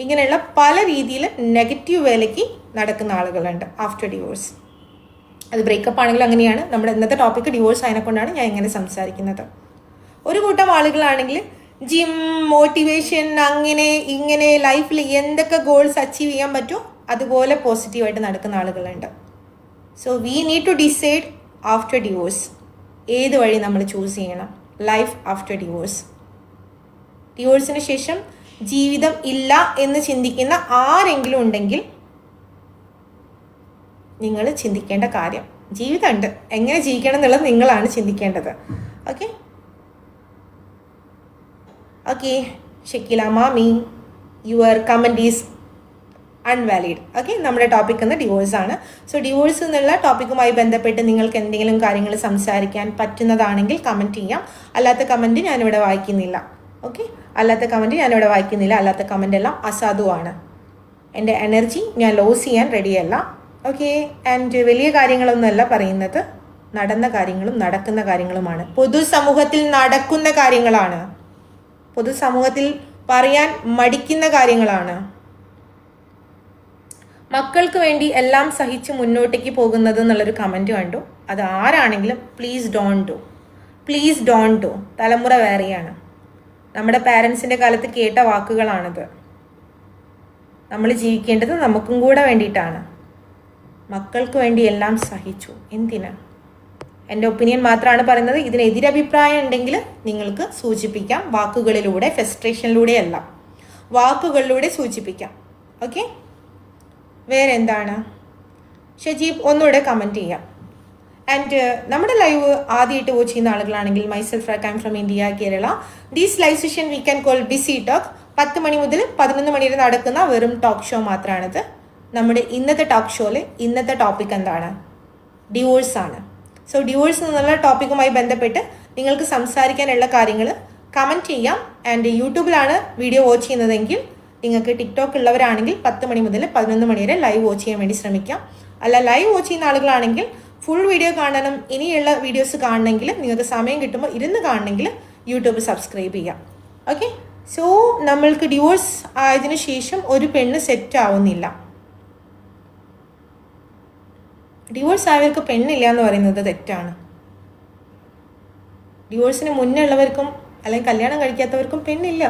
ഇങ്ങനെയുള്ള പല രീതിയിൽ നെഗറ്റീവ് വേലയ്ക്ക് നടക്കുന്ന ആളുകളുണ്ട് ആഫ്റ്റർ ഡിവോഴ്സ്. അത് ബ്രേക്കപ്പ് ആണെങ്കിലും അങ്ങനെയാണ്. നമ്മുടെ ഇന്നത്തെ ടോപ്പിക്ക് ഡിവോഴ്സ് ആയതിനെക്കൊണ്ടാണ് ഞാൻ ഇങ്ങനെ സംസാരിക്കുന്നത്. ഒരു കൂട്ടം ആളുകളാണെങ്കിൽ ജിം, മോട്ടിവേഷൻ, അങ്ങനെ ഇങ്ങനെ ലൈഫിൽ എന്തൊക്കെ ഗോൾസ് അച്ചീവ് ചെയ്യാൻ പറ്റുമോ അതുപോലെ പോസിറ്റീവായിട്ട് നടക്കുന്ന ആളുകളുണ്ട്. So we need to decide after divorce ഏത് വഴി നമ്മൾ ചൂസ് ചെയ്യണം. ലൈഫ് ആഫ്റ്റർ ഡിവോഴ്സ്, ഡിവോഴ്സിന് ശേഷം ജീവിതം ഇല്ല എന്ന് ചിന്തിക്കുന്ന ആരെങ്കിലും ഉണ്ടെങ്കിൽ നിങ്ങൾ ചിന്തിക്കേണ്ട കാര്യം, ജീവിതമുണ്ട്, എങ്ങനെ ജീവിക്കണം എന്നുള്ളത് നിങ്ങളാണ് ചിന്തിക്കേണ്ടത്. ഓക്കെ ഓക്കെ ഷക്കീല മാമി, യുവർ കമൻറ്റ് ഈസ് അൺവാലിഡ്. ഓക്കെ, നമ്മുടെ ടോപ്പിക് എന്ന് ഡിവോഴ്സ് ആണ്. സോ ഡിവോഴ്സ് എന്നുള്ള ടോപ്പിക്കുമായി ബന്ധപ്പെട്ട് നിങ്ങൾക്ക് എന്തെങ്കിലും കാര്യങ്ങൾ സംസാരിക്കാൻ പറ്റുന്നതാണെങ്കിൽ കമൻറ്റ് ചെയ്യാം. അല്ലാത്ത കമൻറ്റ് ഞാനിവിടെ വായിക്കുന്നില്ല. ഓക്കെ, അല്ലാത്ത കമൻറ്റ് എല്ലാം അസാധുവാണ്. എൻ്റെ എനർജി ഞാൻ ലോസ് ചെയ്യാൻ റെഡിയല്ല. ഓക്കെ, ആൻഡ് വലിയ കാര്യങ്ങളൊന്നുമല്ല പറയുന്നത്, നടന്ന കാര്യങ്ങളും നടക്കുന്ന കാര്യങ്ങളുമാണ്. പൊതുസമൂഹത്തിൽ നടക്കുന്ന കാര്യങ്ങളാണ്, പൊതുസമൂഹത്തിൽ പറയാൻ മടിക്കുന്ന കാര്യങ്ങളാണ്. മക്കൾക്ക് വേണ്ടി എല്ലാം സഹിച്ച് മുന്നോട്ടേക്ക് പോകുന്നത് എന്നുള്ളൊരു കമൻറ്റ് കണ്ടു. അത് ആരാണെങ്കിലും പ്ലീസ് ഡോണ്ട് ഡു. തലമുറ വേറെയാണ്. നമ്മുടെ പാരൻസിൻ്റെ കാലത്ത് കേട്ട വാക്കുകളാണിത്. നമ്മൾ ജീവിക്കേണ്ടത് നമുക്കും കൂടെ വേണ്ടിയിട്ടാണ്. മക്കൾക്ക് വേണ്ടി എല്ലാം സഹിച്ചു, എന്തിന്? എൻ്റെ ഒപ്പീനിയൻ മാത്രമാണ് പറയുന്നത്. ഇതിന് എതിരഭിപ്രായം ഉണ്ടെങ്കിൽ നിങ്ങൾക്ക് സൂചിപ്പിക്കാം വാക്കുകളിലൂടെ, ഫ്രസ്ട്രേഷനിലൂടെയല്ല, വാക്കുകളിലൂടെ സൂചിപ്പിക്കാം. ഓക്കെ, വേറെ എന്താണ്? ഷജീബ് ഒന്നുകൂടെ കമൻറ്റ് ചെയ്യാം. ആൻഡ് നമ്മുടെ ലൈവ് ആദ്യമായിട്ട് വാച്ച് ചെയ്യുന്ന ആളുകളാണെങ്കിൽ myself I am from India Kerala. These live session we can call busy talk. 10 മണി മുതൽ 11 മണി വരെ നടക്കുന്ന വെറും ടോക്ക് ഷോ മാത്രമാണിത്. നമ്മുടെ ഇന്നത്തെ ടോക്ക് ഷോയിൽ ഇന്നത്തെ ടോപ്പിക് എന്താണ്? ഡിവോഴ്സ് ആണ്. സോ ഡിവോഴ്സ് എന്നുള്ള ടോപ്പിക്കുമായി ബന്ധപ്പെട്ട് നിങ്ങൾക്ക് സംസാരിക്കാനുള്ള കാര്യങ്ങൾ കമൻറ്റ് ചെയ്യാം. ആൻഡ് യൂട്യൂബിലാണ് വീഡിയോ വാച്ച് ചെയ്യുന്നതെങ്കിൽ നിങ്ങൾക്ക് ടിക്ടോക്ക് ഉള്ളവരാണെങ്കിൽ 10 മണി മുതൽ 11 മണി വരെ ലൈവ് വാച്ച് ചെയ്യാൻ വേണ്ടി ശ്രമിക്കാം. അല്ല, ലൈവ് വാച്ച് ചെയ്യുന്ന ആളുകളാണെങ്കിൽ ഫുൾ വീഡിയോ കാണണം, ഇനിയുള്ള വീഡിയോസ് കാണണമെങ്കിൽ നിങ്ങൾക്ക് സമയം കിട്ടുമ്പോൾ ഇരുന്ന് കാണണമെങ്കിൽ യൂട്യൂബ് സബ്സ്ക്രൈബ് ചെയ്യാം. ഓക്കെ. സോ നമ്മൾക്ക് ഡിവോഴ്സ് ആയതിനു ശേഷം ഒരു പെണ്ണ് സെറ്റ് ആവുന്നില്ല. ഡിവോഴ്സ് ആയവർക്ക് പെണ്ണില്ല എന്ന് പറയുന്നത് തെറ്റാണ്. ഡിവോഴ്സിന് മുന്നേ ഉള്ളവർക്കും അല്ലെങ്കിൽ കല്യാണം കഴിക്കാത്തവർക്കും പെണ്ണില്ല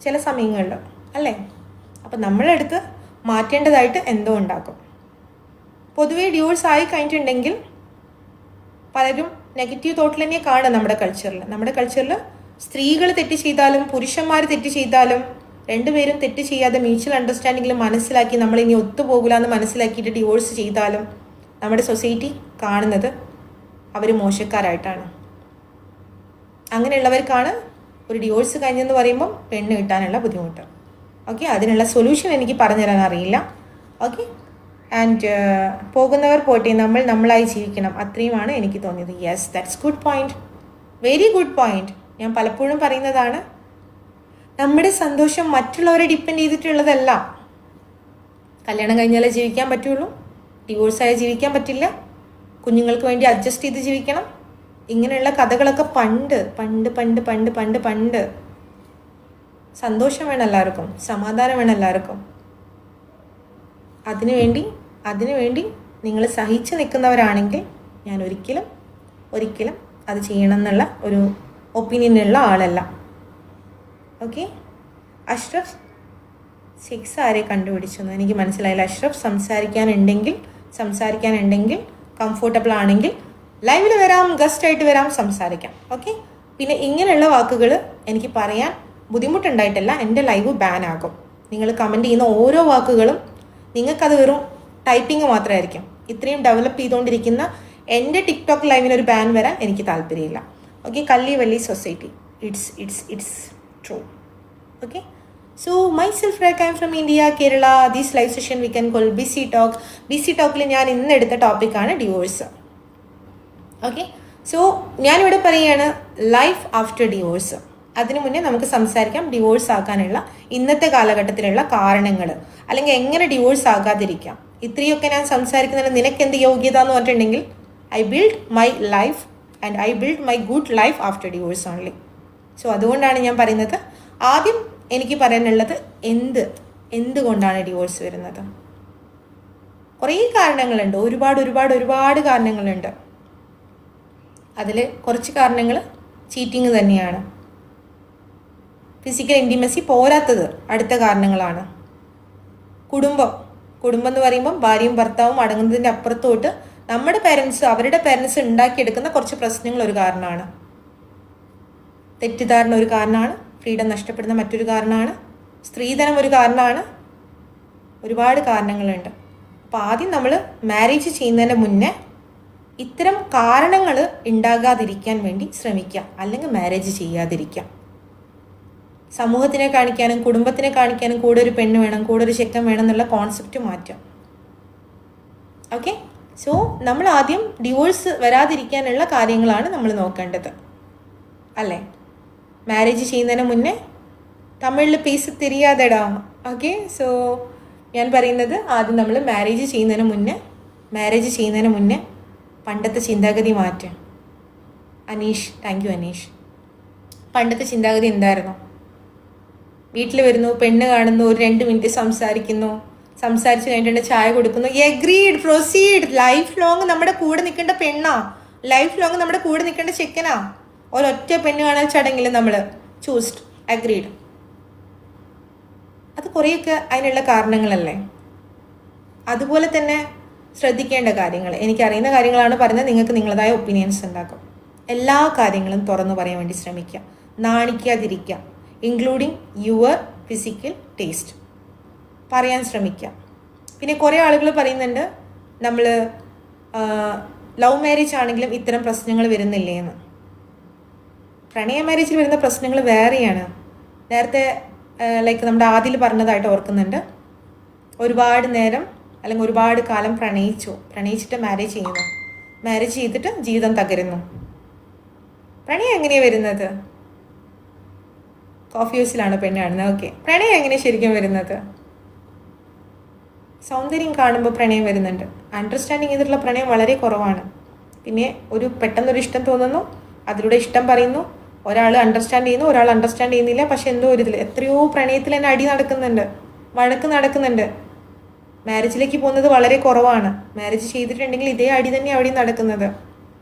ചില സമയങ്ങളിൽ, അല്ലേ? അപ്പം നമ്മളെ അടുത്ത് മാറ്റേണ്ടതായിട്ട് എന്തോ ഉണ്ടാക്കും. പൊതുവേ ഡിവോഴ്സ് ആയി കഴിഞ്ഞിട്ടുണ്ടെങ്കിൽ പലരും നെഗറ്റീവ് തോട്ടിൽ തന്നെ കാണുക നമ്മുടെ കൾച്ചറിൽ. സ്ത്രീകൾ തെറ്റ് ചെയ്താലും പുരുഷന്മാർ തെറ്റ് ചെയ്താലും രണ്ടുപേരും തെറ്റ് ചെയ്യാതെ മ്യൂച്വൽ അണ്ടർസ്റ്റാൻഡിങ്ങിൽ മനസ്സിലാക്കി നമ്മളിനി ഒത്തുപോകില്ല എന്ന് മനസ്സിലാക്കിയിട്ട് ഡിവോഴ്സ് ചെയ്താലും നമ്മുടെ സൊസൈറ്റി കാണുന്നത് അവർ മോശക്കാരായിട്ടാണ്. അങ്ങനെയുള്ളവർക്കാണ് ഒരു ഡിവോഴ്സ് കഴിഞ്ഞെന്ന് പറയുമ്പം പെണ്ണ് കിട്ടാനുള്ള ബുദ്ധിമുട്ട്. ഓക്കെ, അതിനുള്ള സൊല്യൂഷൻ എനിക്ക് പറഞ്ഞുതരാൻ അറിയില്ല. ഓക്കെ. ആൻഡ് പോകുന്നവർ പോട്ടെ, നമ്മളായി ജീവിക്കണം, അത്രയുമാണ് എനിക്ക് തോന്നിയത്. Yes, that's good point, very good point. ഞാൻ പലപ്പോഴും പറയുന്നതാണ്, നമ്മുടെ സന്തോഷം മറ്റുള്ളവരെ ഡിപ്പെൻഡ് ചെയ്തിട്ടുള്ളതല്ല. കല്യാണം കഴിഞ്ഞാലേ ജീവിക്കാൻ പറ്റുള്ളൂ, ഡിവോഴ്സായി ജീവിക്കാൻ പറ്റില്ല, കുഞ്ഞുങ്ങൾക്ക് വേണ്ടി അഡ്ജസ്റ്റ് ചെയ്ത് ജീവിക്കണം. ഇങ്ങനെയുള്ള കഥകളൊക്കെ പണ്ട് പണ്ട് പണ്ട് പണ്ട് പണ്ട് പണ്ട്. സന്തോഷം വേണം എല്ലാവർക്കും, സമാധാനം വേണം എല്ലാവർക്കും. അതിനുവേണ്ടി നിങ്ങൾ സഹിച്ച് നിൽക്കുന്നവരാണെങ്കിൽ ഞാൻ ഒരിക്കലും അത് ചെയ്യണം എന്നുള്ള ഒരു ഒപ്പീനിയനുള്ള ആളല്ല. ഓക്കെ. അഷ്റഫ് 6 ആരെ കണ്ടുപിടിച്ചെന്ന് എനിക്ക് മനസ്സിലായില്ല. അഷ്റഫ് സംസാരിക്കാനുണ്ടെങ്കിൽ കംഫർട്ടബിൾ ആണെങ്കിൽ ലൈവിൽ വരാം, ഗസ്റ്റായിട്ട് വരാം, സംസാരിക്കാം. ഓക്കെ. പിന്നെ ഇങ്ങനെയുള്ള വാക്കുകൾ എനിക്ക് പറയാൻ ബുദ്ധിമുട്ടുണ്ടായിട്ടല്ല, എൻ്റെ ലൈവ് ബാൻ ആകും. നിങ്ങൾ കമൻറ്റ് ചെയ്യുന്ന ഓരോ വാക്കുകളും നിങ്ങൾക്കത് വെറും ടൈപ്പിംഗ് മാത്രമായിരിക്കും. ഇത്രയും ഡെവലപ്പ് ചെയ്തുകൊണ്ടിരിക്കുന്ന എൻ്റെ ടിക്ടോക്ക് ലൈവിനൊരു ബാൻ വരാൻ എനിക്ക് താല്പര്യമില്ല. ഓക്കെ. കല്ലി വല്ലി society, it's true. Okay. So myself I am from India Kerala. These live session we can call busy talk. Busy ടോക്കിൽ ഞാൻ ഇന്ന് എടുത്ത ടോപ്പിക്കാണ് ഡിവോഴ്സ്. ഓക്കെ. സോ ഞാനിവിടെ പറയുകയാണ് ലൈഫ് ആഫ്റ്റർ ഡിവോഴ്സ്. അതിനു മുന്നേ നമുക്ക് സംസാരിക്കാം ഡിവോഴ്സ് ആക്കാനുള്ള ഇന്നത്തെ കാലഘട്ടത്തിലുള്ള കാരണങ്ങൾ, അല്ലെങ്കിൽ എങ്ങനെ ഡിവോഴ്സ് ആകാതിരിക്കാം. ഇത്രയൊക്കെ ഞാൻ സംസാരിക്കുന്നതിന് നിനക്ക് എന്ത് യോഗ്യത എന്ന് പറഞ്ഞിട്ടുണ്ടെങ്കിൽ I build my life and I build my good life after divorce only. So അതുകൊണ്ടാണ് ഞാൻ പറയുന്നത്. ആദ്യം എനിക്ക് പറയാനുള്ളത് എന്തുകൊണ്ടാണ് ഡിവോഴ്സ് വരുന്നത്? കുറേ കാരണങ്ങളുണ്ട്, ഒരുപാട് കാരണങ്ങളുണ്ട്. അതിൽ കുറച്ച് കാരണങ്ങൾ ചീറ്റിങ് തന്നെയാണ്. ഫിസിക്കൽ ഇൻറ്റിമസി പോരാത്തത് അടുത്ത കാരണങ്ങളാണ്. കുടുംബം എന്ന് പറയുമ്പം ഭാര്യയും ഭർത്താവും അടങ്ങുന്നതിൻ്റെ അപ്പുറത്തോട്ട് നമ്മുടെ പേരൻസ് അവരുടെ പേരൻസ് ഉണ്ടാക്കിയെടുക്കുന്ന കുറച്ച് പ്രശ്നങ്ങൾ ഒരു കാരണമാണ്. തെറ്റിദ്ധാരണ ഒരു കാരണമാണ്. ഫ്രീഡം നഷ്ടപ്പെടുന്ന മറ്റൊരു കാരണമാണ്. സ്ത്രീധനം ഒരു കാരണമാണ്. ഒരുപാട് കാരണങ്ങളുണ്ട്. അപ്പോൾ ആദ്യം നമ്മൾ മാരേജ് ചെയ്യുന്നതിന് മുന്നേ ഇത്തരം കാരണങ്ങൾ ഉണ്ടാകാതിരിക്കാൻ വേണ്ടി ശ്രമിക്കാം, അല്ലെങ്കിൽ മാരേജ് ചെയ്യാതിരിക്കാം. സമൂഹത്തിനെ കാണിക്കാനും കുടുംബത്തിനെ കാണിക്കാനും കൂടെ ഒരു പെണ്ണ് വേണം, കൂടെ ഒരു ചെക്കൻ വേണം എന്നുള്ള കോൺസെപ്റ്റ് മാറ്റാം. ഓക്കെ. സോ നമ്മൾ ആദ്യം ഡിവോഴ്സ് വരാതിരിക്കാനുള്ള കാര്യങ്ങളാണ് നമ്മൾ നോക്കേണ്ടത്, അല്ലേ? മാരേജ് ചെയ്യുന്നതിന് മുന്നേ തമിഴിൽ പീസ് തിരിയാതെടാ. ഓക്കെ. സോ ഞാൻ പറയുന്നത് ആദ്യം നമ്മൾ മാരേജ് ചെയ്യുന്നതിന് മുന്നേ പണ്ടത്തെ ചിന്താഗതി മാറ്റാം. Aneesh, thank you Aneesh. പണ്ടത്തെ ചിന്താഗതി എന്തായിരുന്നു? വീട്ടിൽ വരുന്നു, പെണ്ണ് കാണുന്നു, ഒരു 2 മിനിറ്റ് സംസാരിക്കുന്നു, സംസാരിച്ച് കഴിഞ്ഞിട്ട് ചായ കൊടുക്കുന്നു, എഗ്രീഡ്, പ്രൊസീഡ്. ലൈഫ് ലോങ് നമ്മുടെ കൂടെ നിൽക്കേണ്ട പെണ്ണാ, ലൈഫ് ലോങ് നമ്മുടെ കൂടെ നിൽക്കേണ്ട ചെക്കനാ. ഒരൊറ്റ പെണ്ണ് കാണാൻ ചടങ്ങിൽ നമ്മൾ ചൂസ്ഡ്, അഗ്രീഡ്. അത് കുറേയൊക്കെ അതിനുള്ള കാരണങ്ങളല്ലേ? അതുപോലെ തന്നെ ശ്രദ്ധിക്കേണ്ട കാര്യങ്ങൾ, എനിക്കറിയുന്ന കാര്യങ്ങളാണ് പറയുന്നത്. നിങ്ങൾക്ക് നിങ്ങളതായ ഒപ്പീനിയൻസ് ഉണ്ടാക്കും. എല്ലാ കാര്യങ്ങളും തുറന്നു പറയാൻ വേണ്ടി ശ്രമിക്കുക, നാണിക്കാതിരിക്കുക. ഇൻക്ലൂഡിങ് യുവർ ഫിസിക്കൽ ടേസ്റ്റ് പറയാൻ ശ്രമിക്കുക. പിന്നെ കുറേ ആളുകൾ പറയുന്നുണ്ട് നമ്മൾ ലവ് മാരേജ് ആണെങ്കിലും ഇത്തരം പ്രശ്നങ്ങൾ വരുന്നില്ലേ എന്ന്. പ്രണയ മാരേജിൽ വരുന്ന പ്രശ്നങ്ങൾ വേറെയാണ്. നേരത്തെ ലൈക്ക് നമ്മുടെ ആദിൽ പറഞ്ഞതായിട്ട് ഓർക്കുന്നുണ്ട്. ഒരുപാട് നേരം അല്ലെങ്കിൽ ഒരുപാട് കാലം പ്രണയിച്ചിട്ട് മാരേജ് ചെയ്യുന്നു. മാരേജ് ചെയ്തിട്ട് ജീവിതം തകരുന്നു. പ്രണയം എങ്ങനെയാണ് വരുന്നത്? കോഫി ഹൗസിലാണ് പെണ്ണ് കാണുന്നത്. ഓക്കെ, പ്രണയം എങ്ങനെയാണ് ശരിക്കും വരുന്നത്? സൗന്ദര്യം കാണുമ്പോൾ പ്രണയം വരുന്നുണ്ട്. അണ്ടർസ്റ്റാൻഡിങ് ചെയ്തിട്ടുള്ള പ്രണയം വളരെ കുറവാണ്. പിന്നെ പെട്ടെന്നൊരു ഇഷ്ടം തോന്നുന്നു, അതിലൂടെ ഇഷ്ടം പറയുന്നു, ഒരാൾ അണ്ടർസ്റ്റാൻഡ് ചെയ്യുന്നു, ഒരാൾ അണ്ടർസ്റ്റാൻഡ് ചെയ്യുന്നില്ല. പക്ഷെ എന്തോ ഒരു ഇതിൽ എത്രയോ പ്രണയത്തിൽ തന്നെ അടി നടക്കുന്നുണ്ട്, വഴക്ക് നടക്കുന്നുണ്ട്. മാരേജിലേക്ക് പോകുന്നത് വളരെ കുറവാണ്. മാരേജ് ചെയ്തിട്ടുണ്ടെങ്കിൽ ഇതേ അടി തന്നെയാണ് അവിടെ നടക്കുന്നത്.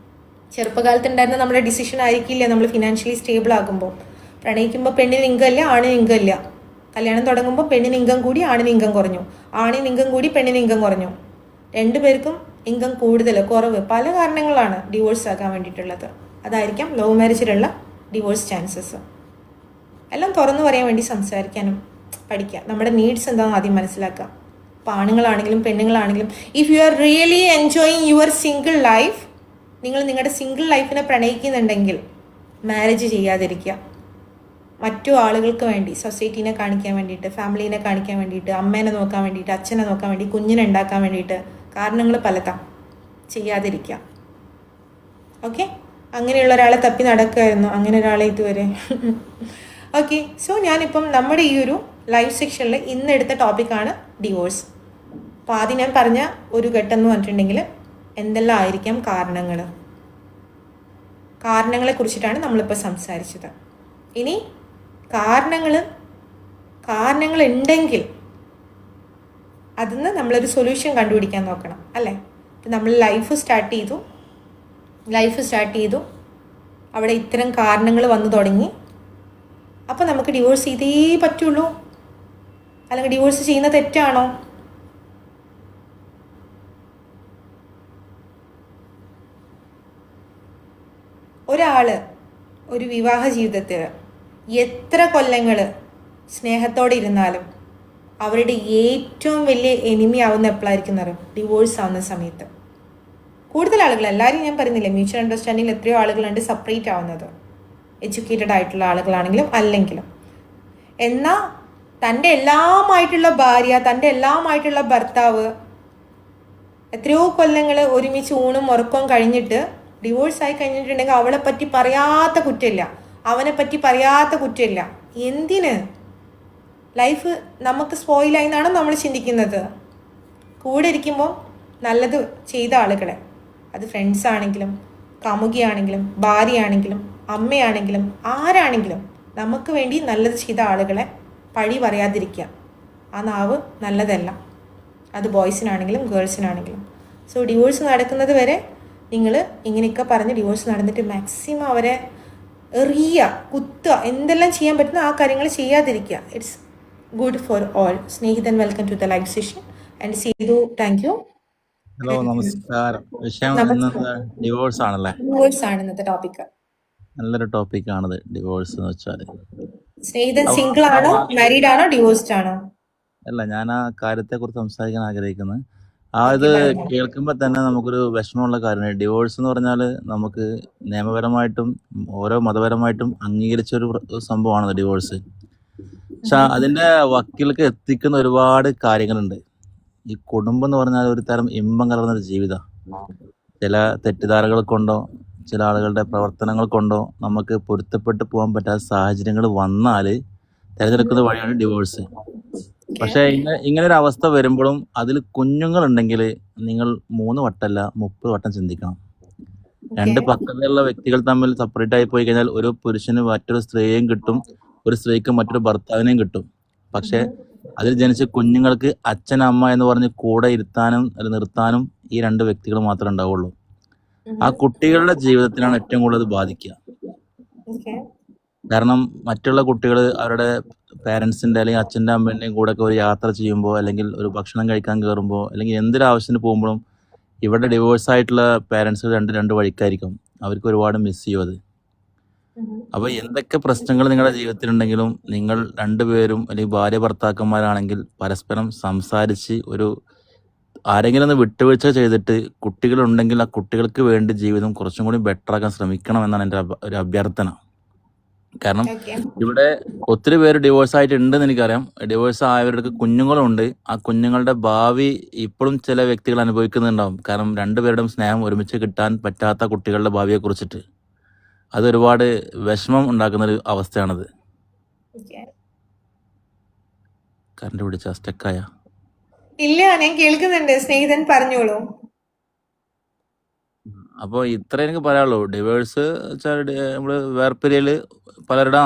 ചെറുപ്പകാലത്ത് ഉണ്ടായിരുന്ന നമ്മുടെ ഡിസിഷൻ ആയിരിക്കില്ല നമ്മൾ ഫിനാൻഷ്യലി സ്റ്റേബിൾ ആകുമ്പോൾ. പ്രണയിക്കുമ്പോൾ പെണ്ണിന് ഇൻകം ഇല്ല, ആണിന് ഇൻകം ഇല്ല. കല്യാണം തുടങ്ങുമ്പോൾ പെണ്ണിന് ഇൻകം കൂടി, ആണിന് ഇൻകം കുറഞ്ഞു. ആണിന് ഇൻകം കൂടി, പെണ്ണിന് ഇൻകം കുറഞ്ഞു. രണ്ടുപേർക്കും ഇൻകം കൂടുതൽ കുറവ് പല കാരണങ്ങളാണ് ഡിവോഴ്സ് ആക്കാൻ വേണ്ടിയിട്ടുള്ളത്. അതായിരിക്കാം ലവ് മാരേജിലുള്ള ഡിവോഴ്സ് ചാൻസസ്. എല്ലാം തുറന്നു പറയാൻ വേണ്ടി സംസാരിക്കാനും പഠിക്കുക. നമ്മുടെ നീഡ്സ് എന്താണെന്ന് ആദ്യം മനസ്സിലാക്കുക. ഇപ്പോൾ ആണുങ്ങളാണെങ്കിലും പെണ്ണുങ്ങളാണെങ്കിലും if you are really enjoying your single life, നിങ്ങൾ നിങ്ങളുടെ സിംഗിൾ ലൈഫിനെ പ്രണയിക്കുന്നുണ്ടെങ്കിൽ മാരേജ് ചെയ്യാതിരിക്കുക. മറ്റു ആളുകൾക്ക് വേണ്ടി, സൊസൈറ്റീനെ കാണിക്കാൻ വേണ്ടിയിട്ട്, ഫാമിലീനെ കാണിക്കാൻ വേണ്ടിയിട്ട്, അമ്മേനെ നോക്കാൻ വേണ്ടിയിട്ട്, അച്ഛനെ നോക്കാൻ വേണ്ടി, കുഞ്ഞിനെ ഉണ്ടാക്കാൻ വേണ്ടിയിട്ട് കാരണങ്ങൾ പലതാം. ചെയ്യാതിരിക്കുക. ഓക്കെ, അങ്ങനെയുള്ള ഒരാളെ തപ്പി നടക്കുമായിരുന്നു, അങ്ങനെ ഒരാളെ ഇതുവരെ. ഓക്കെ, സോ ഞാനിപ്പം നമ്മുടെ ഈ ഒരു ലൈവ് സെക്ഷനിൽ ഇന്ന് എടുത്ത ടോപ്പിക്കാണ് ഡിവോഴ്സ്. അപ്പോൾ ആദ്യം ഞാൻ പറഞ്ഞ ഒരു ഘട്ടം എന്ന് പറഞ്ഞിട്ടുണ്ടെങ്കിൽ എന്തെല്ലാം ആയിരിക്കാം കാരണങ്ങളെ കുറിച്ചിട്ടാണ് നമ്മളിപ്പോൾ സംസാരിച്ചത്. ഇനി കാരണങ്ങൾ ഉണ്ടെങ്കിൽ അതിന് നമ്മളൊരു സൊല്യൂഷൻ കണ്ടുപിടിക്കാൻ നോക്കണം, അല്ലേ? ഇപ്പം നമ്മൾ ലൈഫ് സ്റ്റാർട്ട് ചെയ്തു, അവിടെ ഇത്തരം കാരണങ്ങൾ വന്നു തുടങ്ങി. അപ്പോൾ നമുക്ക് ഡിവോഴ്സ് ചെയ്തേ പറ്റുള്ളൂ, അല്ലെങ്കിൽ ഡിവോഴ്സ് ചെയ്യുന്ന തെറ്റാണോ? ഒരു വിവാഹ ജീവിതത്തിൽ എത്ര കൊല്ലങ്ങൾ സ്നേഹത്തോടെ ഇരുന്നാലും അവരുടെ ഏറ്റവും വലിയ എനിമി ആവുന്ന എപ്പോഴായിരിക്കും എന്നറിയും? ഡിവോഴ്സ് ആവുന്ന സമയത്ത്. കൂടുതൽ ആളുകൾ, എല്ലാവരും ഞാൻ പറയുന്നില്ല, മ്യൂച്വൽ അണ്ടർസ്റ്റാൻഡിങ്ങിൽ എത്രയോ ആളുകളുണ്ട് സെപ്പറേറ്റ് ആവുന്നത്, എഡ്യൂക്കേറ്റഡ് ആയിട്ടുള്ള ആളുകളാണെങ്കിലും അല്ലെങ്കിലും. എന്നാൽ തൻ്റെ എല്ലാമായിട്ടുള്ള ഭാര്യ, തൻ്റെ എല്ലാമായിട്ടുള്ള ഭർത്താവ് എത്രയോ കൊല്ലങ്ങൾ ഒരുമിച്ച് ഊണും ഉറക്കവും കഴിഞ്ഞിട്ട് ഡിവോഴ്സ് ആയി കഴിഞ്ഞിട്ടുണ്ടെങ്കിൽ അവളെ പറ്റി പറയാത്ത കുറ്റമില്ല, അവനെ പറ്റി പറയാത്ത കുറ്റമില്ല. എന്തിന്? ലൈഫ് നമുക്ക് സ്പോയിലായി എന്നാണ് നമ്മൾ ചിന്തിക്കുന്നത്. കൂടെ ഇരിക്കുമ്പോൾ നല്ലത് ചെയ്ത ആളുകളെ, അത് ഫ്രണ്ട്സ് ആണെങ്കിലും കാമുകിയാണെങ്കിലും ഭാര്യയാണെങ്കിലും അമ്മയാണെങ്കിലും ആരാണെങ്കിലും, നമുക്ക് വേണ്ടി നല്ലത് ചെയ്ത ആളുകളെ പഴി പറയാതിരിക്കുക. ആ നാവ് നല്ലതല്ല, അത് ബോയ്സിനാണെങ്കിലും ഗേൾസിനാണെങ്കിലും. സോ ഡിവോഴ്സ് നടക്കുന്നത് വരെ നിങ്ങൾ ഇങ്ങനെയൊക്കെ പറഞ്ഞ് ഡിവോഴ്സ് നടന്നിട്ട് മാക്സിമം അവരെ എറിയുക, കുത്തുക, എന്തെല്ലാം ചെയ്യാൻ പറ്റുന്ന ആ കാര്യങ്ങൾ ചെയ്യാതിരിക്കുക. It's good for all. Snehithan, welcome to the live session and Seethu. Thank you. Hello, നമസ്കാരം. വിഷയം ഡിവോഴ്സ് ആണല്ലേ? ഡിവോഴ്സ് ആണ് ഇന്നത്തെ ടോപ്പിക്. നല്ലൊരു ടോപ്പിക്കാണിത്, ഡിവോഴ്സ് എന്ന് വെച്ചാല്. സ്നേഹിതൻ സിംഗിൾ ആണോ, മാരീഡ് ആണോ, ഡിവോഴ്സ്ഡ് ആണോ? അല്ല, ഞാൻ ആ കാര്യത്തെ കുറിച്ച് സംസാരിക്കാൻ ആഗ്രഹിക്കുന്നത്. ഇത് കേൾക്കുമ്പോൾ തന്നെ നമുക്കൊരു വിഷമമുള്ള കാര്യമാണ്. ഡിവോഴ്സ് എന്ന് പറഞ്ഞാൽ നമുക്ക് നിയമപരമായിട്ടും ഓരോ മതപരമായിട്ടും അംഗീകരിച്ചൊരു സംഭവമാണ് ഡിവോഴ്സ്. പക്ഷെ അതിന്റെ വക്കീലേക്ക് എത്തിക്കുന്ന ഒരുപാട് കാര്യങ്ങളുണ്ട്. ഈ കുടുംബം എന്ന് പറഞ്ഞാൽ ഒരു തരം ഇമ്പം കലർന്നൊരു ജീവിതം. ചില തെറ്റിദ്ധാരകൾ കൊണ്ടോ ചില ആളുകളുടെ പ്രവർത്തനങ്ങൾ കൊണ്ടോ നമുക്ക് പൊരുത്തപ്പെട്ട് പോകാൻ പറ്റാത്ത സാഹചര്യങ്ങൾ വന്നാൽ തിരഞ്ഞെടുക്കുന്ന വഴിയാണ് ഡിവോഴ്സ്. പക്ഷെ ഇങ്ങനെ ഒരു അവസ്ഥ വരുമ്പോഴും അതിൽ കുഞ്ഞുങ്ങളുണ്ടെങ്കിൽ നിങ്ങൾ 3 വട്ടമല്ല 30 വട്ടം ചിന്തിക്കണം. രണ്ട് പക്കത്തിലുള്ള വ്യക്തികൾ തമ്മിൽ സെപ്പറേറ്റ് ആയി പോയി കഴിഞ്ഞാൽ ഒരു പുരുഷന് മറ്റൊരു സ്ത്രീയെയും കിട്ടും, ഒരു സ്ത്രീക്ക് മറ്റൊരു ഭർത്താവിനെയും കിട്ടും. പക്ഷെ അതിൽ ജനിച്ച കുഞ്ഞുങ്ങൾക്ക് അച്ഛൻ അമ്മ എന്ന് പറഞ്ഞ് കൂടെ ഇരുത്താനും നിർത്താനും ഈ 2 വ്യക്തികൾ മാത്രമേ ഉണ്ടാവുള്ളൂ. ആ കുട്ടികളുടെ ജീവിതത്തിലാണ് ഏറ്റവും കൂടുതൽ ബാധിക്കുക. കാരണം മറ്റുള്ള കുട്ടികൾ അവരുടെ പാരൻസിന്റെ അല്ലെങ്കിൽ അച്ഛൻ്റെ അമ്മേൻ്റെയും കൂടെ ഒക്കെ ഒരു യാത്ര ചെയ്യുമ്പോൾ, അല്ലെങ്കിൽ ഒരു ഭക്ഷണം കഴിക്കാൻ കയറുമ്പോൾ, അല്ലെങ്കിൽ എന്തൊരു ആവശ്യത്തിന് പോകുമ്പോഴും ഇവിടെ ഡിവോഴ്സ് ആയിട്ടുള്ള പാരൻസ് രണ്ട് വഴിക്കായിരിക്കും. അവർക്ക് ഒരുപാട് മിസ് ചെയ്യും അത്. അപ്പൊ എന്തൊക്കെ പ്രശ്നങ്ങൾ നിങ്ങളുടെ ജീവിതത്തിലുണ്ടെങ്കിലും നിങ്ങൾ 2 പേരും അല്ലെങ്കിൽ ഭാര്യ ഭർത്താക്കന്മാരാണെങ്കിൽ പരസ്പരം സംസാരിച്ച് ഒരു ആരെങ്കിലും ഒന്ന് വിട്ടുവീഴ്ച ചെയ്തിട്ട് കുട്ടികളുണ്ടെങ്കിൽ ആ കുട്ടികൾക്ക് വേണ്ടി ജീവിതം കുറച്ചും കൂടി ബെറ്റർ ആക്കാൻ ശ്രമിക്കണം എന്നാണ് എൻ്റെ ഒരു അഭ്യർത്ഥന. കാരണം ഓക്കെ. ഇവിടെ ഒത്തിരി പേര് ഡിവോഴ്സ് ആയിട്ട് ഉണ്ടെന്ന് എനിക്കറിയാം. ഡിവോഴ്സ് ആയവരുടെ കുഞ്ഞുങ്ങളുണ്ട്. ആ കുഞ്ഞുങ്ങളുടെ ഭാവി ഇപ്പോഴും ചില വ്യക്തികൾ അനുഭവിക്കുന്നുണ്ടാവും. കാരണം രണ്ടുപേരുടെയും സ്നേഹം ഒരുമിച്ച് കിട്ടാൻ പറ്റാത്ത കുട്ടികളുടെ ഭാവിയെ കുറിച്ചിട്ട് അത് ഒരുപാട് വിഷമം ഉണ്ടാക്കുന്ന ഒരു അവസ്ഥയാണത്. കറണ്ട് പിടിച്ച സ്റ്റക്കായ ഇല്ല, ഞാൻ കേൾക്കുന്നുണ്ട്. സ്നേഹിതൻ പറഞ്ഞോളൂ. അപ്പോൾ ഇത്ര എനിക്ക് പറയാനുള്ളൂ. ഡിവേഴ്സ് വെച്ചാൽ നമ്മൾ വേർപിരിയല് പലരുടെ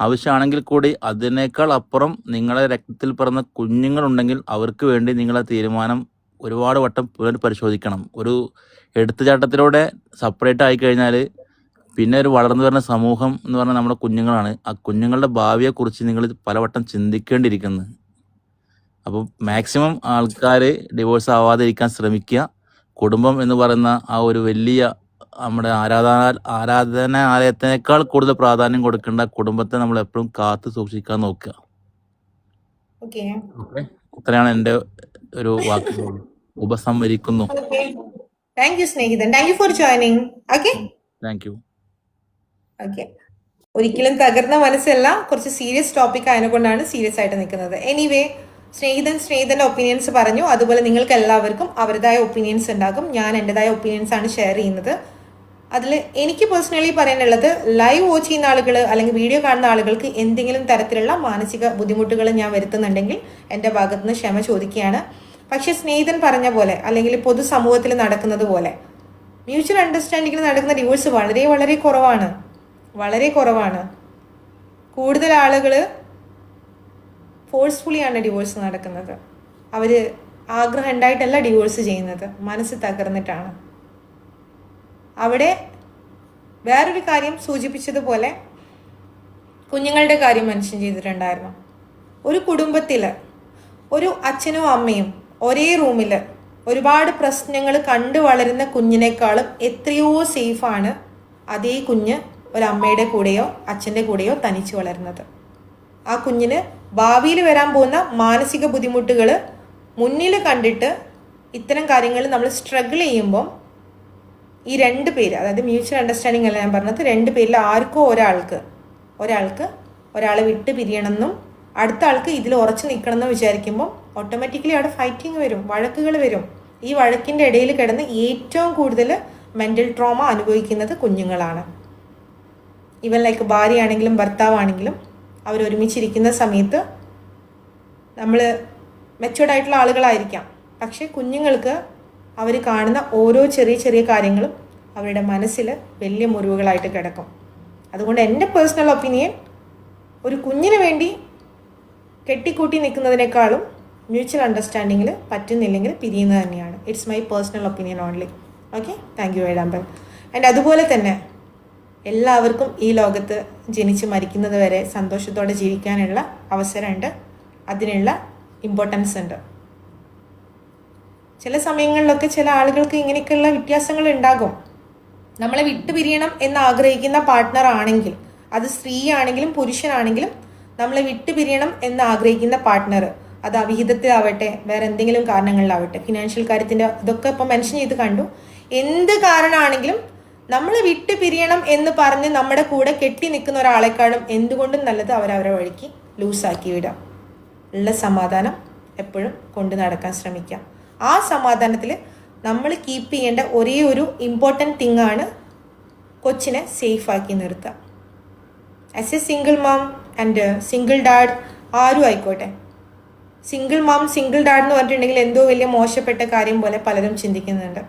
ആവശ്യമാണെങ്കിൽ കൂടി അതിനേക്കാൾ അപ്പുറം നിങ്ങളെ രക്തത്തിൽ പിറന്ന കുഞ്ഞുങ്ങളുണ്ടെങ്കിൽ അവർക്ക് വേണ്ടി നിങ്ങളെ തീരുമാനം ഒരുപാട് വട്ടം പുനഃപരിശോധിക്കണം. ഒരു എടുത്തുചാട്ടത്തിലൂടെ സെപ്പറേറ്റ് ആയിക്കഴിഞ്ഞാൽ പിന്നെ ഒരു വളർന്നു വരുന്ന സമൂഹം എന്ന് പറഞ്ഞാൽ നമ്മുടെ കുഞ്ഞുങ്ങളാണ്. ആ കുഞ്ഞുങ്ങളുടെ ഭാവിയെക്കുറിച്ച് നിങ്ങൾ പലവട്ടം ചിന്തിക്കേണ്ടിയിരിക്കുന്നു. അപ്പോൾ മാക്സിമം ആൾക്കാർ ഡിവോഴ്സ് ആവാതിരിക്കാൻ ശ്രമിക്കുക. കുടുംബം എന്ന് പറയുന്ന ആ ഒരു വലിയ നമ്മുടെ ആരാധനാലയത്തിനേക്കാൾ കൂടുതൽ പ്രാധാന്യം കൊടുക്കേണ്ട കുടുംബത്തെ നമ്മൾ എപ്പോഴും കാത്തു സൂക്ഷിക്കാൻ നോക്കുക. ഓക്കെ. ഓക്കെ, ഇത്രയാണ് എൻ്റെ ഒരു വാക്കുകൾ. ഉപസംഹരിക്കുന്നു. താങ്ക് യു സ്നേഹിതൻ. Thank you for joining. Okay. Thank you. Okay. ഒരിക്കലും തകർന്ന മനസ്സല്ല, കുറച്ച് സീരിയസ് ടോപ്പിക് ആയതുകൊണ്ടാണ് സീരിയസ് ആയിട്ട് നിൽക്കുന്നത്. എനിവേ, സ്നേഹിതൻ്റെ ഒപ്പീനിയൻസ് പറഞ്ഞു. അതുപോലെ നിങ്ങൾക്ക് എല്ലാവർക്കും അവരുടേതായ ഒപ്പീനിയൻസ് ഉണ്ടാകും. ഞാൻ എൻ്റെതായ ഒപ്പീനിയൻസ് ആണ് ഷെയർ ചെയ്യുന്നത്. അതിൽ എനിക്ക് പേഴ്സണലി പറയാനുള്ളത്, ലൈവ് വാച്ച് ചെയ്യുന്ന ആളുകൾ അല്ലെങ്കിൽ വീഡിയോ കാണുന്ന ആളുകൾക്ക് എന്തെങ്കിലും തരത്തിലുള്ള മാനസിക ബുദ്ധിമുട്ടുകൾ ഞാൻ വരുത്തുന്നുണ്ടെങ്കിൽ എൻ്റെ ഭാഗത്തുനിന്ന് ക്ഷമ ചോദിക്കുകയാണ്. പക്ഷേ സ്നേഹിതൻ പറഞ്ഞ പോലെ അല്ലെങ്കിൽ പൊതുസമൂഹത്തിൽ നടക്കുന്നത് പോലെ മ്യൂച്വൽ അണ്ടർസ്റ്റാൻഡിങ്ങിൽ നടക്കുന്ന ഡിവോഴ്സ് വളരെ വളരെ കുറവാണ്. വളരെ കുറവാണ്. കൂടുതൽ ആളുകൾ ഫോഴ്സ്ഫുള്ളിയാണ് ഡിവോഴ്സ് നടക്കുന്നത്. അവർ ആഗ്രഹം ഉണ്ടായിട്ടല്ല ഡിവോഴ്സ് ചെയ്യുന്നത്, മനസ്സ് തകർന്നിട്ടാണ്. അവിടെ വേറൊരു കാര്യം സൂചിപ്പിച്ചതുപോലെ കുഞ്ഞുങ്ങളുടെ കാര്യം മെൻഷൻ ചെയ്തിട്ടുണ്ടായിരുന്നു. ഒരു കുടുംബത്തിൽ ഒരു അച്ഛനും അമ്മയും ഒരേ റൂമിൽ ഒരുപാട് പ്രശ്നങ്ങൾ കണ്ടു വളരുന്ന കുഞ്ഞിനേക്കാളും എത്രയോ സേഫാണ് അതേ കുഞ്ഞ് ഒരമ്മയുടെ കൂടെയോ അച്ഛൻ്റെ കൂടെയോ തനിച്ച് വളരുന്നത്. ആ കുഞ്ഞിന് ഭാവിയിൽ വരാൻ പോകുന്ന മാനസിക ബുദ്ധിമുട്ടുകൾ മുന്നിൽ കണ്ടിട്ട് ഇത്തരം കാര്യങ്ങൾ നമ്മൾ സ്ട്രഗിൾ ചെയ്യുമ്പം ഈ രണ്ട് പേര്, അതായത് മ്യൂച്വൽ അണ്ടർസ്റ്റാൻഡിങ് അല്ല ഞാൻ പറഞ്ഞത്, രണ്ട് പേരിൽ ആർക്കോ ഒരാളെ വിട്ട് പിരിയണമെന്നും അടുത്ത ആൾക്ക് ഇതിൽ ഉറച്ചു നിൽക്കണമെന്ന് വിചാരിക്കുമ്പോൾ ഓട്ടോമാറ്റിക്കലി അവിടെ ഫൈറ്റിംഗ് വരും, വഴക്കുകൾ വരും. ഈ വഴക്കിൻ്റെ ഇടയിൽ കിടന്ന് ഏറ്റവും കൂടുതൽ മെൻ്റൽ ട്രോമ അനുഭവിക്കുന്നത് കുഞ്ഞുങ്ങളാണ്. ഈവൻ ലൈക്ക് ഭാര്യയാണെങ്കിലും ഭർത്താവാണെങ്കിലും അവരൊരുമിച്ചിരിക്കുന്ന സമയത്ത് നമ്മൾ മെച്ചുവേർഡ് ആയിട്ടുള്ള ആളുകളായിരിക്കാം, പക്ഷേ കുഞ്ഞുങ്ങൾക്ക് അവർ കാണുന്ന ഓരോ ചെറിയ ചെറിയ കാര്യങ്ങളും അവരുടെ മനസ്സിൽ വലിയ മുറിവുകളായിട്ട് കിടക്കും. അതുകൊണ്ട് എൻ്റെ പേഴ്സണൽ ഒപ്പീനിയൻ, ഒരു കുഞ്ഞിന് വേണ്ടി കെട്ടിക്കൂട്ടി നിൽക്കുന്നതിനേക്കാളും മ്യൂച്വൽ അണ്ടർസ്റ്റാൻഡിങ്ങിൽ പറ്റുന്നില്ലെങ്കിൽ പിരിയുന്നത് തന്നെയാണ്. It's my personal opinion only. Okay, thank you വേടാമ്പൽ. ആൻഡ് അതുപോലെ തന്നെ എല്ലാവർക്കും ഈ ലോകത്ത് ജനിച്ച് മരിക്കുന്നത് വരെ സന്തോഷത്തോടെ ജീവിക്കാനുള്ള അവസരമുണ്ട്, അതിനുള്ള ഇമ്പോർട്ടൻസ് ഉണ്ട്. ചില സമയങ്ങളിലൊക്കെ ചില ആളുകൾക്ക് ഇങ്ങനെയൊക്കെയുള്ള വ്യത്യാസങ്ങൾ ഉണ്ടാകും. നമ്മളെ വിട്ടുപിരിയണം എന്ന് ആഗ്രഹിക്കുന്ന പാർട്ട്ണർ ആണെങ്കിൽ, അത് സ്ത്രീയാണെങ്കിലും പുരുഷനാണെങ്കിലും, നമ്മളെ വിട്ടുപിരിയണം എന്ന് ആഗ്രഹിക്കുന്ന പാർട്ട്ണർ, അത് അവിഹിതത്തിലാവട്ടെ വേറെ എന്തെങ്കിലും കാരണങ്ങളിലാവട്ടെ, ഫിനാൻഷ്യൽ കാര്യത്തിൻ്റെ ഇതൊക്കെ ഇപ്പം മെൻഷൻ ചെയ്ത് കണ്ടു, എന്ത് കാരണമാണെങ്കിലും നമ്മളെ വിട്ട് പിരിയണം എന്ന് പറഞ്ഞ് നമ്മുടെ കൂടെ കെട്ടി നിൽക്കുന്ന ഒരാളെക്കാളും എന്തുകൊണ്ടും നല്ലത് അവരവരെ വഴിക്ക് ലൂസാക്കി വിടാം. ഉള്ള സമാധാനം എപ്പോഴും കൊണ്ടു നടക്കാൻ ശ്രമിക്കാം. ആ സമാധാനത്തിൽ നമ്മൾ കീപ്പ് ചെയ്യേണ്ട ഒരേ ഒരു ഇമ്പോർട്ടൻറ്റ് തിങ് ആണ് കൊച്ചിനെ സേഫാക്കി നിർത്തുക. As A single ma'am and single dad ആരും ആയിക്കോട്ടെ, സിംഗിൾ മാം സിംഗിൾ ഡാഡ് എന്ന് പറഞ്ഞിട്ടുണ്ടെങ്കിൽ എന്തോ വലിയ മോശപ്പെട്ട കാര്യം പോലെ പലരും ചിന്തിക്കുന്നുണ്ട്.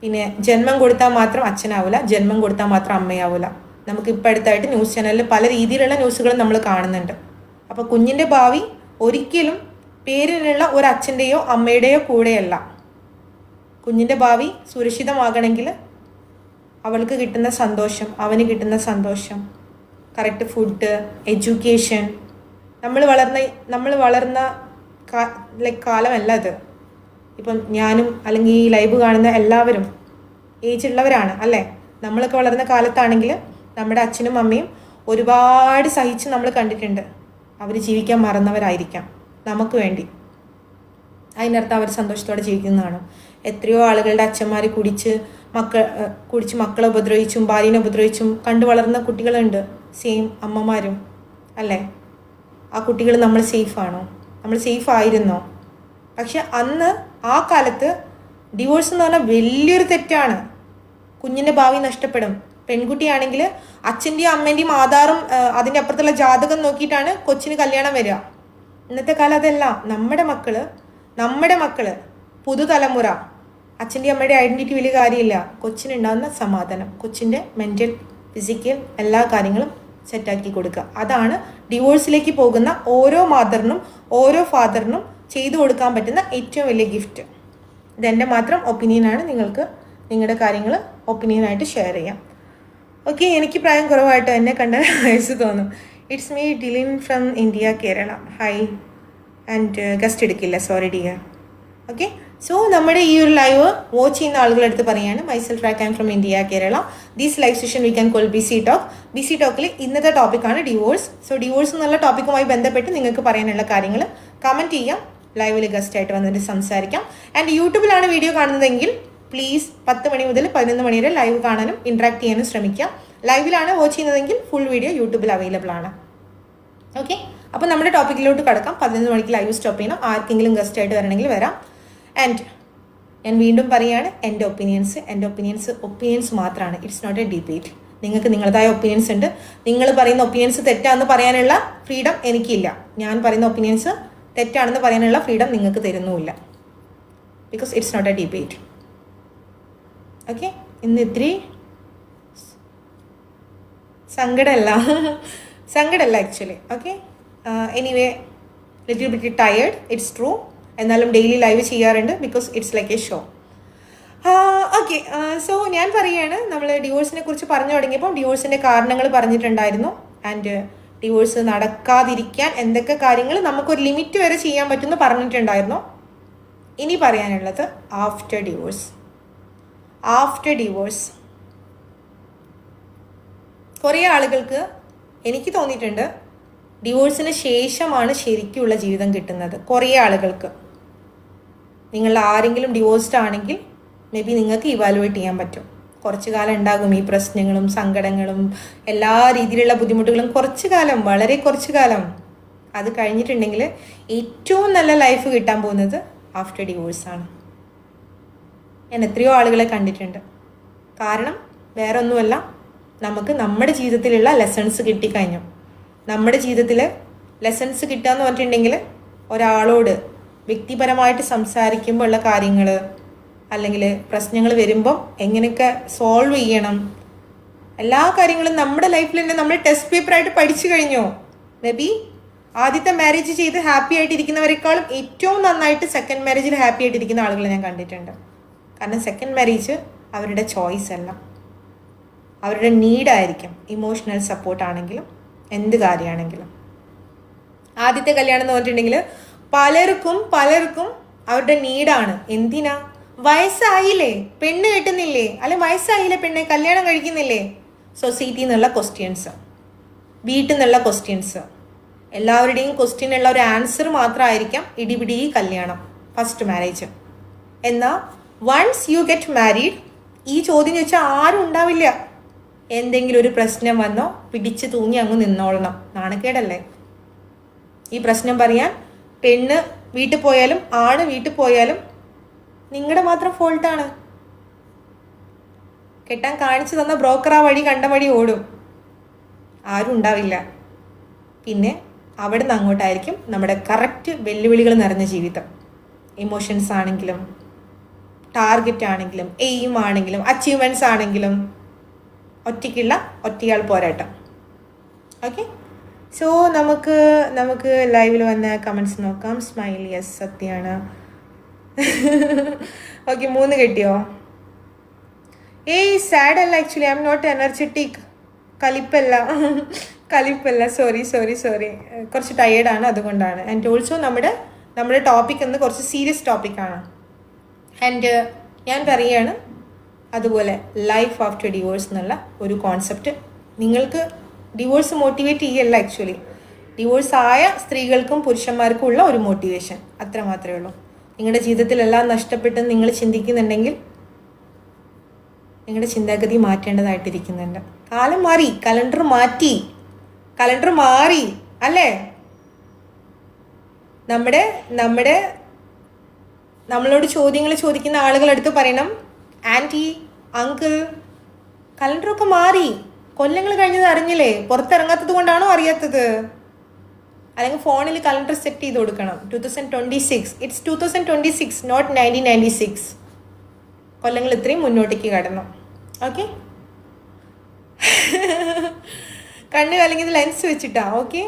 പിന്നെ ജന്മം കൊടുത്താൽ മാത്രം അച്ഛനാവില്ല, ജന്മം കൊടുത്താൽ മാത്രം അമ്മയാവില്ല. നമുക്കിപ്പോൾ അടുത്തായിട്ട് ന്യൂസ് ചാനലിൽ പല രീതിയിലുള്ള ന്യൂസുകളും നമ്മൾ കാണുന്നുണ്ട്. അപ്പോൾ കുഞ്ഞിൻ്റെ ഭാവി ഒരിക്കലും പേരിലുള്ള ഒരു അച്ഛൻ്റെയോ അമ്മയുടെയോ കൂടെയല്ല. കുഞ്ഞിൻ്റെ ഭാവി സുരക്ഷിതമാകണമെങ്കിൽ അവൾക്ക് കിട്ടുന്ന സന്തോഷം, അവന് കിട്ടുന്ന സന്തോഷം, കറക്റ്റ് ഫുഡ്, എഡ്യൂക്കേഷൻ, നമ്മൾ വളർന്ന കാലമല്ല അത്. ഇപ്പം ഞാനും അല്ലെങ്കിൽ ഈ ലൈവ് കാണുന്ന എല്ലാവരും ഏജ് ഉള്ളവരാണ് അല്ലേ. നമ്മളൊക്കെ വളർന്ന കാലത്താണെങ്കിൽ നമ്മുടെ അച്ഛനും അമ്മയും ഒരുപാട് സഹിച്ച് നമ്മൾ കണ്ടിട്ടുണ്ട്. അവർ ജീവിക്കാൻ മറന്നവരായിരിക്കാം നമുക്ക് വേണ്ടി. അതിനർത്ഥം അവർ സന്തോഷത്തോടെ ജീവിക്കുന്നതാണ്. എത്രയോ ആളുകളുടെ അച്ഛന്മാർ കുടിച്ച് മക്കളെ ഉപദ്രവിച്ചും ഭാര്യനെ ഉപദ്രവിച്ചും കണ്ടു വളർന്ന കുട്ടികളുണ്ട്. സെയിം അമ്മമാരും അല്ലേ? ആ കുട്ടികൾ നമ്മൾ സേഫാണോ? നമ്മൾ സേഫ് ആയിരുന്നോ? പക്ഷെ അന്ന് ആ കാലത്ത് ഡിവോഴ്സ് എന്ന് പറഞ്ഞാൽ വലിയൊരു തെറ്റാണ്. കുഞ്ഞിൻ്റെ ഭാവി നഷ്ടപ്പെടും. പെൺകുട്ടിയാണെങ്കിൽ അച്ഛൻ്റെയും അമ്മേൻ്റെയും ആധാറും അതിൻ്റെ അപ്പുറത്തുള്ള ജാതകം നോക്കിയിട്ടാണ് കൊച്ചിന് കല്യാണം വരിക. ഇന്നത്തെ കാലം അതല്ല. നമ്മുടെ മക്കള് പുതുതലമുറ, അച്ഛൻ്റെയും അമ്മയുടെ ഐഡൻറ്റിറ്റി വലിയ കാര്യമില്ല. കൊച്ചിനുണ്ടാകുന്ന സമാധാനം, കൊച്ചിൻ്റെ മെൻ്റൽ ഫിസിക്കൽ എല്ലാ കാര്യങ്ങളും സെറ്റാക്കി കൊടുക്കുക. അതാണ് ഡിവോഴ്സിലേക്ക് പോകുന്ന ഓരോ മദറിനും ഓരോ ഫാദറിനും ചെയ്തു കൊടുക്കാൻ പറ്റുന്ന ഏറ്റവും വലിയ ഗിഫ്റ്റ്. ഇതെൻ്റെ മാത്രം ഒപ്പീനിയനാണ്. നിങ്ങൾക്ക് നിങ്ങളുടെ കാര്യങ്ങൾ ഒപ്പീനിയനായിട്ട് ഷെയർ ചെയ്യാം. ഓക്കെ, എനിക്ക് പ്രായം കുറവായിട്ട് എന്നെ കണ്ട വയസ്സ് തോന്നും. It's me Dileen from India Kerala. Hi and guest എടുക്കില്ല, സോറി ഡിയർ. ഓക്കെ, സോ നമ്മുടെ ഈ ഒരു ലൈവ് വാച്ച് ചെയ്യുന്ന ആളുകളുടെ അടുത്ത് പറയാണ്, myself rack I am from India Kerala. These live session we can call busy talk. Busy ടോക്കിൽ ഇന്നത്തെ ടോപ്പിക്കാണ് ഡിവോഴ്സ്. സോ ഡിവോഴ്സ് എന്നുള്ള ടോപ്പിക്കുമായി ബന്ധപ്പെട്ട് നിങ്ങൾക്ക് പറയാനുള്ള കാര്യങ്ങൾ കമൻറ്റ് ചെയ്യാം. ലൈവിൽ ഗസ്റ്റായിട്ട് വന്നിട്ട് സംസാരിക്കാം. ആൻഡ് യൂട്യൂബിലാണ് വീഡിയോ കാണുന്നതെങ്കിൽ പ്ലീസ് 10 മണി മുതൽ 11 മണി വരെ ലൈവ് കാണാനും ഇൻട്രാക്ട് ചെയ്യാനും ശ്രമിക്കാം. ലൈവിലാണ് വാച്ച് ചെയ്യുന്നതെങ്കിൽ ഫുൾ വീഡിയോ യൂട്യൂബിൽ അവൈലബിൾ ആണ്. ഓക്കെ, അപ്പോൾ നമ്മുടെ ടോപ്പിക്കിലോട്ട് കടക്കാം. 11 മണിക്ക് ലൈവ് സ്റ്റോപ്പ് ചെയ്യണം. ആർക്കെങ്കിലും ഗസ്റ്റായിട്ട് വരണമെങ്കിൽ വരാം. ആൻഡ് ഞാൻ വീണ്ടും പറയുകയാണ്, എൻ്റെ ഒപ്പീനിയൻസ് മാത്രമാണ്. It's not a debate. നിങ്ങൾക്ക് നിങ്ങളുടേതായ ഒപ്പീനിയൻസ് ഉണ്ട്. നിങ്ങൾ പറയുന്ന ഒപ്പീനിയൻസ് തെറ്റാണെന്ന് പറയാനുള്ള ഫ്രീഡം എനിക്കില്ല. ഞാൻ പറയുന്ന ഒപ്പീനിയൻസ് തെറ്റാണെന്ന് പറയാനുള്ള ഫ്രീഡം നിങ്ങൾക്ക് തരുന്നുമില്ല. Because it's not a debate. Okay, ഇന്ന് ഇത്തിരി സങ്കടമല്ല actually. Okay, anyway little bit tired, it's true. എന്നാലും ഡെയിലി ലൈവ് ചെയ്യാറുണ്ട് because it's like a show. Okay, so ഞാൻ പറയുകയാണ്, നമ്മൾ ഡിവോഴ്സിനെ കുറിച്ച് പറഞ്ഞു തുടങ്ങിയപ്പോൾ ഡിവോഴ്സിൻ്റെ കാരണങ്ങൾ പറഞ്ഞിട്ടുണ്ടായിരുന്നു. ആൻഡ് ഡിവോഴ്സ് നടക്കാതിരിക്കാൻ എന്തൊക്കെ കാര്യങ്ങൾ നമുക്കൊരു ലിമിറ്റ് വരെ ചെയ്യാൻ പറ്റുമെന്ന് പറഞ്ഞിട്ടുണ്ടായിരുന്നു. ഇനി പറയാനുള്ളത് ആഫ്റ്റർ ഡിവോഴ്സ് കുറേ ആളുകൾക്ക്, എനിക്ക് തോന്നിയിട്ടുണ്ട്, ഡിവോഴ്സിന് ശേഷമാണ് ശരിക്കുള്ള ജീവിതം കിട്ടുന്നത്. കുറേ ആളുകൾക്ക്, നിങ്ങൾ ആരെങ്കിലും ഡിവോഴ്സ്ഡ് ആണെങ്കിൽ മേ ബി നിങ്ങൾക്ക് ഇവാലുവേറ്റ് ചെയ്യാൻ പറ്റും. കുറച്ച് കാലം ഉണ്ടാകും ഈ പ്രശ്നങ്ങളും സങ്കടങ്ങളും എല്ലാ രീതിയിലുള്ള ബുദ്ധിമുട്ടുകളും, വളരെ കുറച്ച് കാലം. അത് കഴിഞ്ഞിട്ടുണ്ടെങ്കിൽ ഏറ്റവും നല്ല ലൈഫ് കിട്ടാൻ പോകുന്നത് ആഫ്റ്റർ ഡിവോഴ്സാണ്. ഞാൻ എത്രയോ ആളുകളെ കണ്ടിട്ടുണ്ട്. കാരണം വേറെ ഒന്നുമല്ല, നമുക്ക് നമ്മുടെ ജീവിതത്തിലുള്ള ലെസൺസ് കിട്ടിക്കഴിഞ്ഞു. നമ്മുടെ ജീവിതത്തിൽ ലെസൺസ് കിട്ടുക എന്ന് പറഞ്ഞിട്ടുണ്ടെങ്കിൽ ഒരാളോട് വ്യക്തിപരമായിട്ട് സംസാരിക്കുമ്പോൾ ഉള്ള കാര്യങ്ങൾ, അല്ലെങ്കിൽ പ്രശ്നങ്ങൾ വരുമ്പം എങ്ങനെയൊക്കെ സോൾവ് ചെയ്യണം, എല്ലാ കാര്യങ്ങളും നമ്മുടെ ലൈഫിൽ തന്നെ നമ്മൾ ടെസ്റ്റ് പേപ്പറായിട്ട് പഠിച്ചു കഴിഞ്ഞു. മേ ബി ആദ്യത്തെ മാരേജ് ചെയ്ത് ഹാപ്പി ആയിട്ടിരിക്കുന്നവരെക്കാളും ഏറ്റവും നന്നായിട്ട് സെക്കൻഡ് മാരേജിൽ ഹാപ്പി ആയിട്ടിരിക്കുന്ന ആളുകളെ ഞാൻ കണ്ടിട്ടുണ്ട്. കാരണം സെക്കൻഡ് മാരേജ് അവരുടെ ചോയ്സ് അല്ല, അവരുടെ നീഡായിരിക്കും. ഇമോഷണൽ സപ്പോർട്ടാണെങ്കിലും എന്ത് കാര്യമാണെങ്കിലും. ആദ്യത്തെ കല്യാണം എന്ന് പറഞ്ഞിട്ടുണ്ടെങ്കിൽ പലർക്കും അവരുടെ നീഡാണ്. എന്തിനാ? വയസ്സായില്ലേ, പെണ്ണ് കെട്ടുന്നില്ലേ, അല്ലെ വയസ്സായില്ലേ പെണ്ണ് കല്യാണം കഴിക്കുന്നില്ലേ, സൊസൈറ്റിയിൽ നിന്നുള്ള ക്വസ്റ്റ്യൻസ്, വീട്ടിൽ നിന്നുള്ള ക്വസ്റ്റ്യൻസ്, എല്ലാവരുടെയും ക്വസ്റ്റ്യനുള്ള ഒരു ആൻസർ മാത്രമായിരിക്കാം ഇടിപിടി കല്യാണം, ഫസ്റ്റ് മാരേജ്. എന്നാൽ വൺസ് യു ഗെറ്റ് മാരീഡ് ഈ ചോദ്യം ചോദിച്ചാൽ ആരും ഉണ്ടാവില്ല. എന്തെങ്കിലും ഒരു പ്രശ്നം വന്നോ പിടിച്ച് തൂങ്ങി അങ്ങ് നിന്നോളണം. നാണക്കേടല്ലേ ഈ പ്രശ്നം പറയാൻ? പെണ്ണ് വീട്ടിൽ പോയാലും ആണ് വീട്ടിൽ പോയാലും നിങ്ങളുടെ മാത്രം ഫോൾട്ടാണ്. കെട്ടാൻ കാണിച്ചു തന്ന ബ്രോക്കർ ആ വഴി കണ്ട വഴി ഓടും, ആരും ഉണ്ടാവില്ല. പിന്നെ അവിടെ നിന്ന് അങ്ങോട്ടായിരിക്കും നമ്മുടെ കറക്റ്റ് വെല്ലുവിളികൾ നിറഞ്ഞ ജീവിതം. ഇമോഷൻസ് ആണെങ്കിലും, ടാർഗറ്റ് ആണെങ്കിലും, എയിം ആണെങ്കിലും, അച്ചീവ്മെൻറ്റ്സ് ആണെങ്കിലും, ഒറ്റയാൾ പോരാട്ടം. ഓക്കെ, സോ നമുക്ക് ലൈവിൽ വന്ന കമൻസ് നോക്കാം. സ്മൈൽ, യെസ് സത്യമാണ്. ഓക്കെ, 3 കിട്ടിയോ? ഏയ് സാഡ് അല്ല, actually I am not energetic. കലിപ്പല്ല, സോറി, കുറച്ച് ടയേർഡാണ്, അതുകൊണ്ടാണ്. ആൻഡ് ഓൾസോ നമ്മുടെ ടോപ്പിക് എന്ന് കുറച്ച് സീരിയസ് ടോപ്പിക്കാണ്. ആൻഡ് ഞാൻ പറയുകയാണ്, അതുപോലെ ലൈഫ് ആഫ്റ്റർ ഡിവോഴ്സ് എന്നുള്ള ഒരു കോൺസെപ്റ്റ് നിങ്ങൾക്ക് ഡിവോഴ്സ് മോട്ടിവേറ്റ് ചെയ്യല്ല. ആക്ച്വലി ഡിവോഴ്സ് ആയ സ്ത്രീകൾക്കും പുരുഷന്മാർക്കും ഉള്ള ഒരു മോട്ടിവേഷൻ, അത്ര മാത്രമേ ഉള്ളൂ. നിങ്ങളുടെ ജീവിതത്തിൽ എല്ലാം നഷ്ടപ്പെട്ടെന്ന് നിങ്ങൾ ചിന്തിക്കുന്നുണ്ടെങ്കിൽ നിങ്ങളുടെ ചിന്താഗതി മാറ്റേണ്ടതായിട്ടിരിക്കുന്നുണ്ട്. കാലം മാറി, കലണ്ടർ മാറി അല്ലേ? നമ്മളോട് ചോദ്യങ്ങൾ ചോദിക്കുന്ന ആളുകളടുത്ത് പറയണം, ആൻറ്റി, അങ്കിൾ, കലണ്ടറൊക്കെ മാറി, കൊല്ലങ്ങൾ കഴിഞ്ഞത് അറിഞ്ഞില്ലേ? പുറത്തിറങ്ങാത്തത് കൊണ്ടാണോ അറിയാത്തത്? അല്ലെങ്കിൽ ഫോണിൽ കലണ്ടർ സെറ്റ് ചെയ്ത് കൊടുക്കണം. 2026, ഇറ്റ്സ് 2026, നോട്ട് 1996. കൊല്ലങ്ങൾ ഇത്രയും മുന്നോട്ടേക്ക് കടന്നു. ഓക്കെ, കണ്ണ് അല്ലെങ്കിൽ ലെൻസ് വെച്ചിട്ടാ. ഓക്കെ,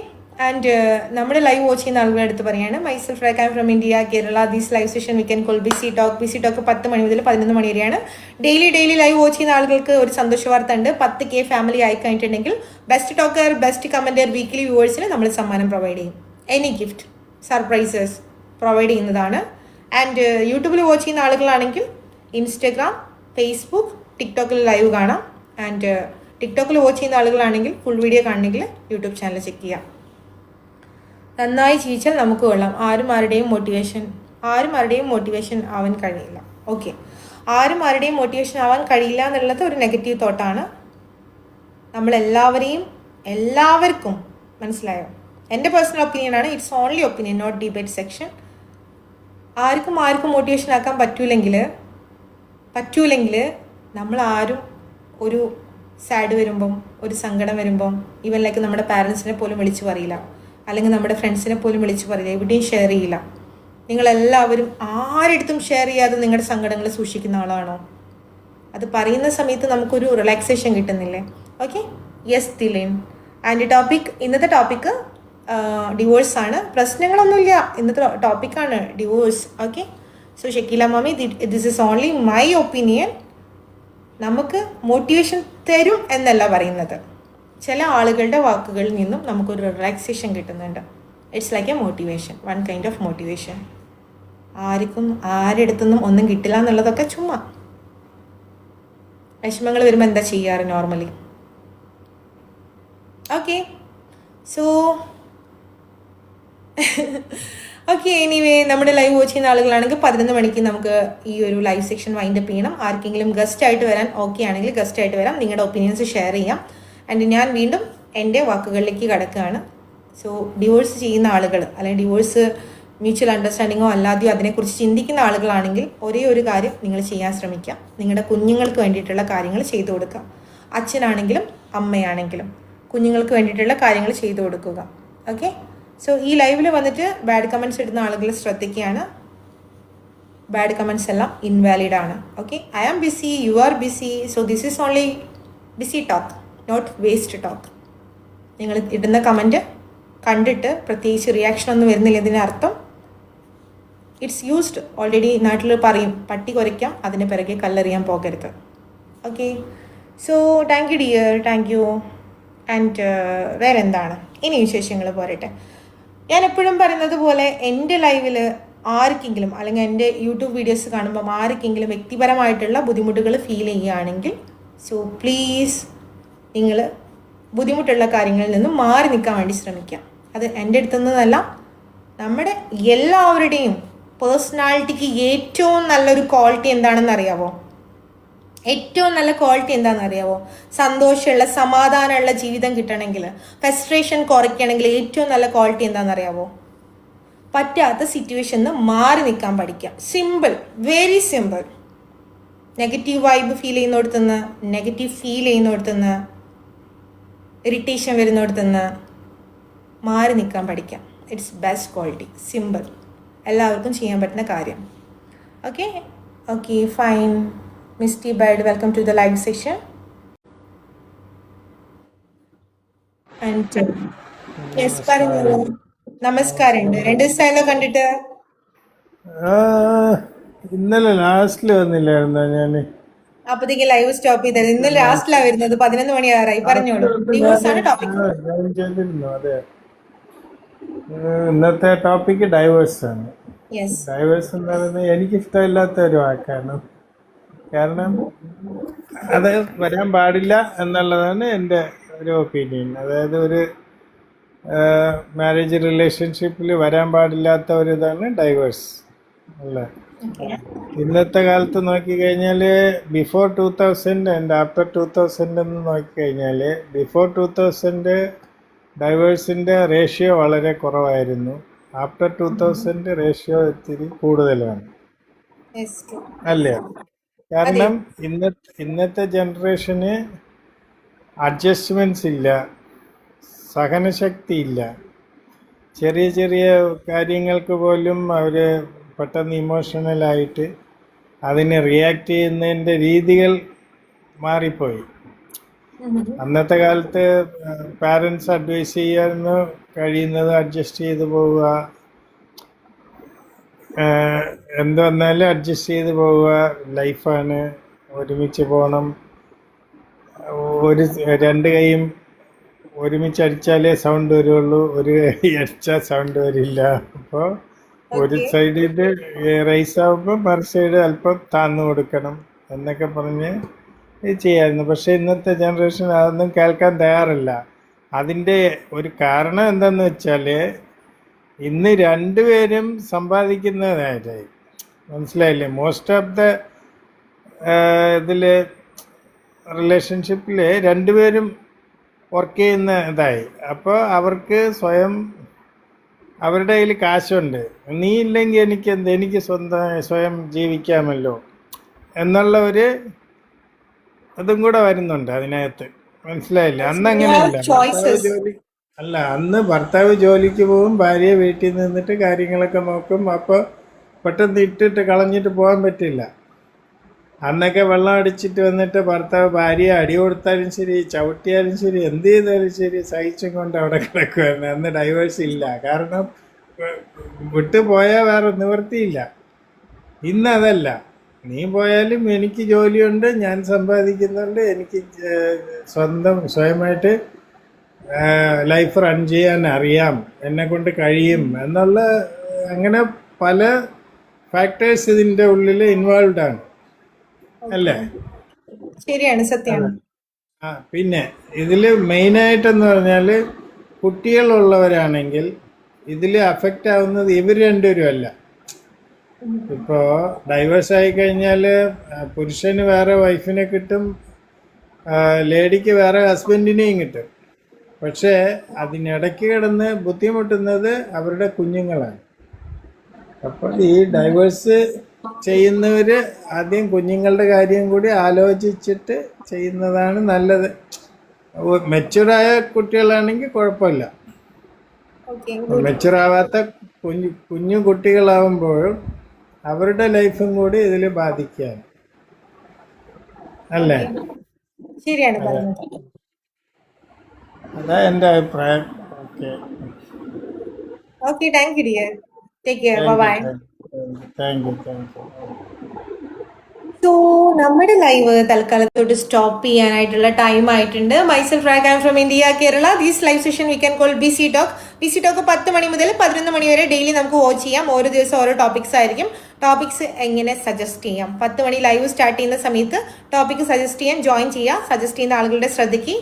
ആൻഡ് നമ്മുടെ ലൈവ് വാച്ച് ചെയ്യുന്ന ആളുകളുടെ അടുത്ത് പറയാണ്, myself Rai from India, Kerala. These live session we can call busy talk. 10 മണി മുതൽ 11 മണി വരെയാണ്. ഡെയിലി ലൈവ് വാച്ച് ചെയ്യുന്ന ആളുകൾക്ക് ഒരു സന്തോഷ വാർത്ത ഉണ്ട്. 10K ഫാമിലി ആയി കഴിഞ്ഞിട്ടുണ്ടെങ്കിൽ best talker, best commentator, weekly വ്യൂവേഴ്സിന് നമ്മൾ സമ്മാനം പ്രൊവൈഡ് ചെയ്യും. എനി ഗിഫ്റ്റ്, സർപ്രൈസസ് പ്രൊവൈഡ് ചെയ്യുന്നതാണ്. ആൻഡ് യൂട്യൂബിൽ വാച്ച് ചെയ്യുന്ന ആളുകളാണെങ്കിൽ ഇൻസ്റ്റഗ്രാം, ഫേസ്ബുക്ക്, ടിക്ടോക്കിൽ ലൈവ് കാണാം. ആൻഡ് ടിക്ടോക്കിൽ വാച്ച് ചെയ്യുന്ന ആളുകളാണെങ്കിൽ ഫുൾ വീഡിയോ കാണണമെങ്കിൽ യൂട്യൂബ് ചാനൽ ചെക്ക് ചെയ്യാം. നന്നായി ജീവിച്ചാൽ നമുക്ക് കൊള്ളാം. ആരും ആരുടെയും മോട്ടിവേഷൻ ആവാൻ കഴിയില്ല. ഓക്കെ, ആരും ആരുടെയും മോട്ടിവേഷൻ ആവാൻ കഴിയില്ല എന്നുള്ളത് ഒരു നെഗറ്റീവ് തോട്ടാണ്. എല്ലാവർക്കും മനസ്സിലായോ? എൻ്റെ പേഴ്സണൽ ഒപ്പീനിയനാണ്. It's only opinion, not debate section. ആർക്കും മോട്ടിവേഷൻ ആക്കാൻ പറ്റൂലെങ്കിൽ നമ്മളാരും ഒരു സാഡ് വരുമ്പം, ഒരു സങ്കടം വരുമ്പം, ഈവൻ ലൈക്ക് നമ്മുടെ പാരൻസിനെ പോലും വിളിച്ച് പറയില്ല, അല്ലെങ്കിൽ നമ്മുടെ ഫ്രണ്ട്സിനെ പോലും വിളിച്ച് പറയില്ല, എവിടെയും ഷെയർ ചെയ്യില്ല. നിങ്ങളെല്ലാവരും ആരെടുത്തും ഷെയർ ചെയ്യാതെ നിങ്ങളുടെ സങ്കടങ്ങൾ സൂക്ഷിക്കുന്ന ആളാണോ? അത് പറയുന്ന സമയത്ത് നമുക്കൊരു റിലാക്സേഷൻ കിട്ടുന്നില്ലേ? Okay, yes Dileen. ആൻഡ് ഇന്നത്തെ ടോപ്പിക്ക് ഡിവോഴ്സ് ആണ്. പ്രശ്നങ്ങളൊന്നുമില്ല, ഇന്നത്തെ ടോപ്പിക്കാണ് ഡിവോഴ്സ്. ഓക്കെ, സോ ഷക്കീല മാമി, this is only my opinion. നമുക്ക് മോട്ടിവേഷൻ തരും എന്നല്ല പറയുന്നത്, ചില ആളുകളുടെ വാക്കുകളിൽ നിന്നും നമുക്കൊരു റിലാക്സേഷൻ കിട്ടുന്നുണ്ട്. It's like a motivation, one kind of motivation. ആരെടുത്തൊന്നും ഒന്നും കിട്ടില്ല എന്നുള്ളതൊക്കെ ചുമ്മാ. വിഷമങ്ങൾ വരുമ്പോൾ എന്താ ചെയ്യാറ് normally? Okay, so okay, anyway നമ്മുടെ ലൈവ് വാച്ച് ചെയ്യുന്ന ആളുകളാണെങ്കിൽ 11 മണിക്ക് നമുക്ക് ഈ ഒരു ലൈവ് സെക്ഷൻ വൈൻഡപ്പ് ചെയ്യണം. ആർക്കെങ്കിലും ഗസ്റ്റ് ആയിട്ട് വരാൻ ഓക്കെ ആണെങ്കിൽ ഗസ്റ്റ് ആയിട്ട് വരാം, നിങ്ങളുടെ ഒപ്പീനിയൻസ് ഷെയർ ചെയ്യാം. ആൻഡ് ഞാൻ വീണ്ടും എൻ്റെ വാക്കുകളിലേക്ക് കടക്കുകയാണ്. സോ ഡിവോഴ്സ് ചെയ്യുന്ന ആളുകൾ, അല്ലെങ്കിൽ ഡിവോഴ്സ് മ്യൂച്വൽ അണ്ടർസ്റ്റാൻഡിങ്ങോ അല്ലാതെയോ അതിനെക്കുറിച്ച് ചിന്തിക്കുന്ന ആളുകളാണെങ്കിൽ ഒരേ ഒരു കാര്യം നിങ്ങൾ ചെയ്യാൻ ശ്രമിക്കാം. നിങ്ങളുടെ കുഞ്ഞുങ്ങൾക്ക് വേണ്ടിയിട്ടുള്ള കാര്യങ്ങൾ ചെയ്തു കൊടുക്കുക. അച്ഛനാണെങ്കിലും അമ്മയാണെങ്കിലും കുഞ്ഞുങ്ങൾക്ക് വേണ്ടിയിട്ടുള്ള കാര്യങ്ങൾ ചെയ്തു കൊടുക്കുക. ഓക്കെ, സോ ഈ ലൈവിൽ വന്നിട്ട് ബാഡ് കമൻറ്റ്സ് ഇടുന്ന ആളുകൾ ശ്രദ്ധിക്കുകയാണ്. ബാഡ് കമൻറ്റ്സ് എല്ലാം ഇൻവാലിഡ് ആണ്. Okay, I am busy, you are busy, so this is only busy talk, not waste talk. നിങ്ങൾ ഇടുന്ന കമൻറ്റ് കണ്ടിട്ട് പ്രത്യേകിച്ച് റിയാക്ഷൻ ഒന്നും വരുന്നില്ല, ഇതിനർത്ഥം ഇറ്റ്സ് യൂസ്ഡ് ഓൾറെഡി. നാട്ടിൽ പറയും, പട്ടി കുരയ്ക്കാം, അതിന് പിറകെ കല്ലെറിയാൻ പോകരുത്. Okay, so thank you dear, thank you. And വേറെ എന്താണ് ഇനി വിശേഷങ്ങൾ പോരട്ടെ. ഞാൻ എപ്പോഴും പറയുന്നത് പോലെ എൻ്റെ ലൈവിൽ ആർക്കെങ്കിലും, അല്ലെങ്കിൽ എൻ്റെ യൂട്യൂബ് വീഡിയോസ് കാണുമ്പം ആർക്കെങ്കിലും വ്യക്തിപരമായിട്ടുള്ള ബുദ്ധിമുട്ടുകൾ ഫീൽ ചെയ്യുകയാണെങ്കിൽ സോ പ്ലീസ് നിങ്ങൾ ബുദ്ധിമുട്ടുള്ള കാര്യങ്ങളിൽ നിന്നും മാറി നിൽക്കാൻ വേണ്ടി ശ്രമിക്കാം. അത് എൻ്റെ അടുത്തുനിന്നല്ല, നമ്മുടെ എല്ലാവരുടെയും പേഴ്സണാലിറ്റിക്ക് ഏറ്റവും നല്ലൊരു ക്വാളിറ്റി എന്താണെന്ന് അറിയാവോ? ഏറ്റവും നല്ല ക്വാളിറ്റി എന്താണെന്ന് അറിയാവോ? സന്തോഷമുള്ള, സമാധാനമുള്ള ജീവിതം കിട്ടണമെങ്കിൽ, ഫ്രസ്ട്രേഷൻ കുറയ്ക്കണമെങ്കിൽ ഏറ്റവും നല്ല ക്വാളിറ്റി എന്താണെന്ന് അറിയാവോ? പറ്റാത്ത സിറ്റുവേഷനിൽ മാറി നിൽക്കാൻ പഠിക്കാം. Simple, very simple. Negative vibe feel ചെയ്യുന്നിടത്തുനിന്ന്, നെഗറ്റീവ് ഫീൽ ചെയ്യുന്നിടത്തുനിന്ന്, ഇറിറ്റേഷൻ വരുന്നിടത്തുനിന്ന് മാറി നിൽക്കാൻ പഠിക്കാം. ഇറ്റ്സ് ബെസ്റ്റ് ക്വാളിറ്റി, സിമ്പിൾ, എല്ലാവർക്കും ചെയ്യാൻ പറ്റുന്ന കാര്യം. Okay okay fine. മിസ്റ്റി ബൈഡ്, welcome to the live session. And yes, പറഞ്ഞോളൂ. നമസ്കാരമുണ്ട്, 2 ദിവസമായല്ലോ കണ്ടിട്ട്. ഇന്നലെ ലാസ്റ്റിൽ വന്നില്ലായിരുന്നോ ഞാന്? അപ്പത്തേക്ക് ലൈവ് സ്റ്റോപ്പ് ചെയ്തത്. ഇന്ന് ലാസ്റ്റിലാ വരുന്നത്, 11 മണിയാറായി. പറഞ്ഞോളൂ, ഡിവോഴ്സ് ആണ് ടോപ്പിക്. ജോയിൻ ചെയ്തിരുന്നു, അതെ. ഇന്നത്തെ ടോപ്പിക്ക് ഡൈവേഴ്സ് ആണ്. യെസ്, ഡൈവേഴ്സ് എന്ന് പറയുന്നത് എനിക്കിഷ്ടമില്ലാത്ത ഒരു വാക്കാണ്. കാരണം അത് വരാൻ പാടില്ല എന്നുള്ളതാണ് എൻ്റെ ഒരു ഒപ്പീനിയൻ. അതായത് ഒരു മാരേജ് റിലേഷൻഷിപ്പിൽ വരാൻ പാടില്ലാത്ത ഒരു ഇതാണ് ഡൈവേഴ്സ്. അല്ലേ? ഇന്നത്തെ കാലത്ത് നോക്കിക്കഴിഞ്ഞാൽ ബിഫോർ 2000 ആൻഡ് ആഫ്റ്റർ 2000 എന്ന് നോക്കിക്കഴിഞ്ഞാൽ ബിഫോർ 2000 ഡൈവേഴ്സിൻ്റെ റേഷ്യോ വളരെ കുറവായിരുന്നു. ആഫ്റ്റർ 2000 റേഷ്യോ ഇത്തിരി കൂടുതലാണ്, Yes, true. അല്ലേ? അതെ. കാരണം ഇന്നത്തെ ജനറേഷന് അഡ്ജസ്റ്റ്മെൻറ്റ്സ് ഇല്ല, സഹനശക്തി ഇല്ല. ചെറിയ ചെറിയ കാര്യങ്ങൾക്ക് പോലും അവർ പെട്ടെന്ന് ഇമോഷണലായിട്ട് അതിനെ റിയാക്ട് ചെയ്യുന്നതിൻ്റെ രീതികൾ മാറിപ്പോയി. അന്നത്തെ കാലത്ത് പാരൻസ് അഡ്വൈസ് ചെയ്യാൻ കഴിയുന്നത് അഡ്ജസ്റ്റ് ചെയ്ത് പോവുക, എന്ത് വന്നാലും അഡ്ജസ്റ്റ് ചെയ്ത് പോവുക, ലൈഫാണ്, ഒരുമിച്ച് പോകണം, രണ്ട് കൈയും ഒരുമിച്ച് അടിച്ചാലേ സൗണ്ട് വരുള്ളൂ, ഒരു കൈ അടിച്ചാൽ സൗണ്ട് വരില്ല. അപ്പോൾ ഒരു Okay. സൈഡിൽ റൈസ് ആകുമ്പോൾ മറു സൈഡ് അല്പം താന്നു കൊടുക്കണം എന്നൊക്കെ പറഞ്ഞ് ഇത് ചെയ്യാമായിരുന്നു. പക്ഷേ ഇന്നത്തെ ജനറേഷൻ അതൊന്നും കേൾക്കാൻ തയ്യാറല്ല. അതിൻ്റെ ഒരു കാരണം എന്താണെന്ന് വെച്ചാൽ ഇന്ന് രണ്ടുപേരും സമ്പാദിക്കുന്നതായി, മനസ്സിലായില്ലേ? മോസ്റ്റ് ഓഫ് ദ ഇതിൽ റിലേഷൻഷിപ്പിൽ രണ്ടുപേരും വർക്ക് ചെയ്യുന്ന ഇതായി. അപ്പോൾ അവർക്ക് സ്വയം അവരുടെ കയ്യിൽ കാശുണ്ട്, നീ ഇല്ലെങ്കിൽ എനിക്ക് സ്വയം ജീവിക്കാമല്ലോ എന്നുള്ള ഒരു അതും കൂടെ വരുന്നുണ്ട് അതിനകത്ത്, മനസ്സിലായില്ലേ? അന്ന് We have അങ്ങനെയല്ല. choices. അന്ന് ഭർത്താവ് ജോലിക്ക് പോകും, ഭാര്യ വീട്ടിൽ നിന്നിട്ട് കാര്യങ്ങളൊക്കെ നോക്കും. അപ്പോൾ പെട്ടെന്ന് ഇട്ടിട്ട് കളഞ്ഞിട്ട് പോകാൻ പറ്റില്ല. അന്നൊക്കെ വെള്ളം അടിച്ചിട്ട് വന്നിട്ട് ഭർത്താവ് ഭാര്യയെ അടി കൊടുത്താലും ശരി, ചവിട്ടിയാലും ശരി, എന്ത് ചെയ്താലും ശരി, സഹിച്ചും കൊണ്ട് അവിടെ കിടക്കുമായിരുന്നു. അന്ന് ഡൈവേഴ്സ് ഇല്ല, കാരണം വിട്ടു പോയാൽ വേറെ നിവൃത്തിയില്ല. ഇന്ന് അതല്ല, നീ പോയാലും എനിക്ക് ജോലിയുണ്ട്, ഞാൻ സമ്പാദിക്കുന്നുണ്ട്, എനിക്ക് സ്വയമായിട്ട് ലൈഫ് റൺ ചെയ്യാൻ അറിയാം, എന്നെ കൊണ്ട് കഴിയും എന്നുള്ള അങ്ങനെ പല ഫാക്ടേഴ്സ് ഇതിൻ്റെ ഉള്ളിൽ ഇൻവോൾവ് ആണ്, അല്ലേ? ശരിയാണ്, സത്യമാണ്. പിന്നെ ഇതിൽ മെയിനായിട്ടെന്ന് പറഞ്ഞാൽ കുട്ടികളുള്ളവരാണെങ്കിൽ ഇതിൽ അഫക്റ്റ് ആവുന്നത് ഇവർ രണ്ടുപേരും അല്ല. ഇപ്പോൾ ഡൈവേഴ്സ് ആയി കഴിഞ്ഞാൽ പുരുഷന് വേറെ വൈഫിനെ കിട്ടും, ലേഡിക്ക് വേറെ ഹസ്ബൻഡിനെയും കിട്ടും. പക്ഷേ അതിനിടയ്ക്ക് കിടന്ന് ബുദ്ധിമുട്ടുന്നത് അവരുടെ കുഞ്ഞുങ്ങളാണ്. അപ്പോൾ ഈ ഡൈവേഴ്സ് ചെയ്യുന്നവർ ആദ്യം കുഞ്ഞുങ്ങളുടെ കാര്യം കൂടി ആലോചിച്ചിട്ട് ചെയ്യുന്നതാണ് നല്ലത്. മെച്യൂറായ കുട്ടികളാണെങ്കിൽ കുഴപ്പമില്ല. Okay. മെച്യൂറാവാത്ത കുഞ്ഞു കുട്ടികളാവുമ്പോഴും അവരുടെ ലൈഫും കൂടി ഇതിൽ ബാധിക്കുകയാണ്, അല്ലേ? ശരിയാണ് പറഞ്ഞത്. അതാ എൻ്റെ അഭിപ്രായം. Okay, Okay, thank you, dear. Take care. Bye-bye. Thank you. So നമ്മുടെ ലൈവ് തൽക്കാലത്തോട്ട് സ്റ്റോപ്പ് ചെയ്യാനായിട്ടുള്ള ടൈം ആയിട്ടുണ്ട്. Myself rag, I am from India, Kerala. These live session we can call B C talk. B C talk 10 മണി മുതൽ 11 മണി വരെ daily നമുക്ക് watch ചെയ്യാം. ഓരോ ദിവസം ഓരോ ടോപ്പിക്സ് ആയിരിക്കും. ടോപ്പിക്സ് എങ്ങനെ സജസ്റ്റ് ചെയ്യാം, 10 മണി ലൈവ് സ്റ്റാർട്ട് ചെയ്യുന്ന സമയത്ത് ടോപ്പിക്ക് സജസ്റ്റ് ചെയ്യാൻ ജോയിൻ ചെയ്യുക. സജസ്റ്റ് ചെയ്യുന്ന ആളുകളുടെ ശ്രദ്ധയ്ക്ക്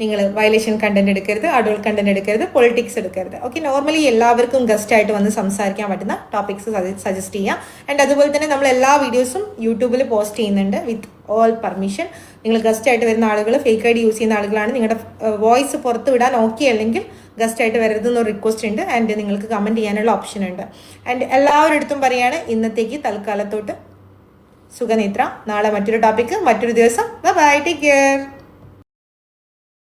നിങ്ങൾ വയലേഷൻ കണ്ടന്റ് എടുക്കരുത്, അഡൾട്ട് കണ്ടന്റ് എടുക്കരുത്, പൊളിറ്റിക്സ് എടുക്കരുത്. ഓക്കെ, നോർമലി എല്ലാവർക്കും ഗസ്റ്റ് ആയിട്ട് വന്ന് സംസാരിക്കാൻ പറ്റുന്ന ടോപ്പിക്സ് സജസ്റ്റ് ചെയ്യാം. ആൻഡ് അതുപോലെ തന്നെ നമ്മൾ എല്ലാ വീഡിയോസും യൂട്യൂബിൽ പോസ്റ്റ് ചെയ്യുന്നുണ്ട് വിത്ത് ഓൾ പെർമിഷൻ. നിങ്ങൾ ഗസ്റ്റ് ആയിട്ട് വരുന്ന ആളുകൾ ഫേക്ക് ID യൂസ് ചെയ്യുന്ന ആളുകളാണ്. നിങ്ങളുടെ വോയിസ് പുറത്ത് വിടാൻ ഓക്കെ അല്ലെങ്കിൽ ഗസ്റ്റ് ആയിട്ട് വരരുതെന്നൊരു റിക്വസ്റ്റ് ഉണ്ട്. ആൻഡ് നിങ്ങൾക്ക് കമൻറ്റ് ചെയ്യാനുള്ള ഓപ്ഷൻ ഉണ്ട്. ആൻഡ് എല്ലാവരുടെ അടുത്തും പറയാണ്, ഇന്നത്തേക്ക് തൽക്കാലത്തോട്ട് സുഖനിദ്ര. നാളെ മറ്റൊരു ടോപ്പിക്ക്, മറ്റൊരു ദിവസം. Bye, take care.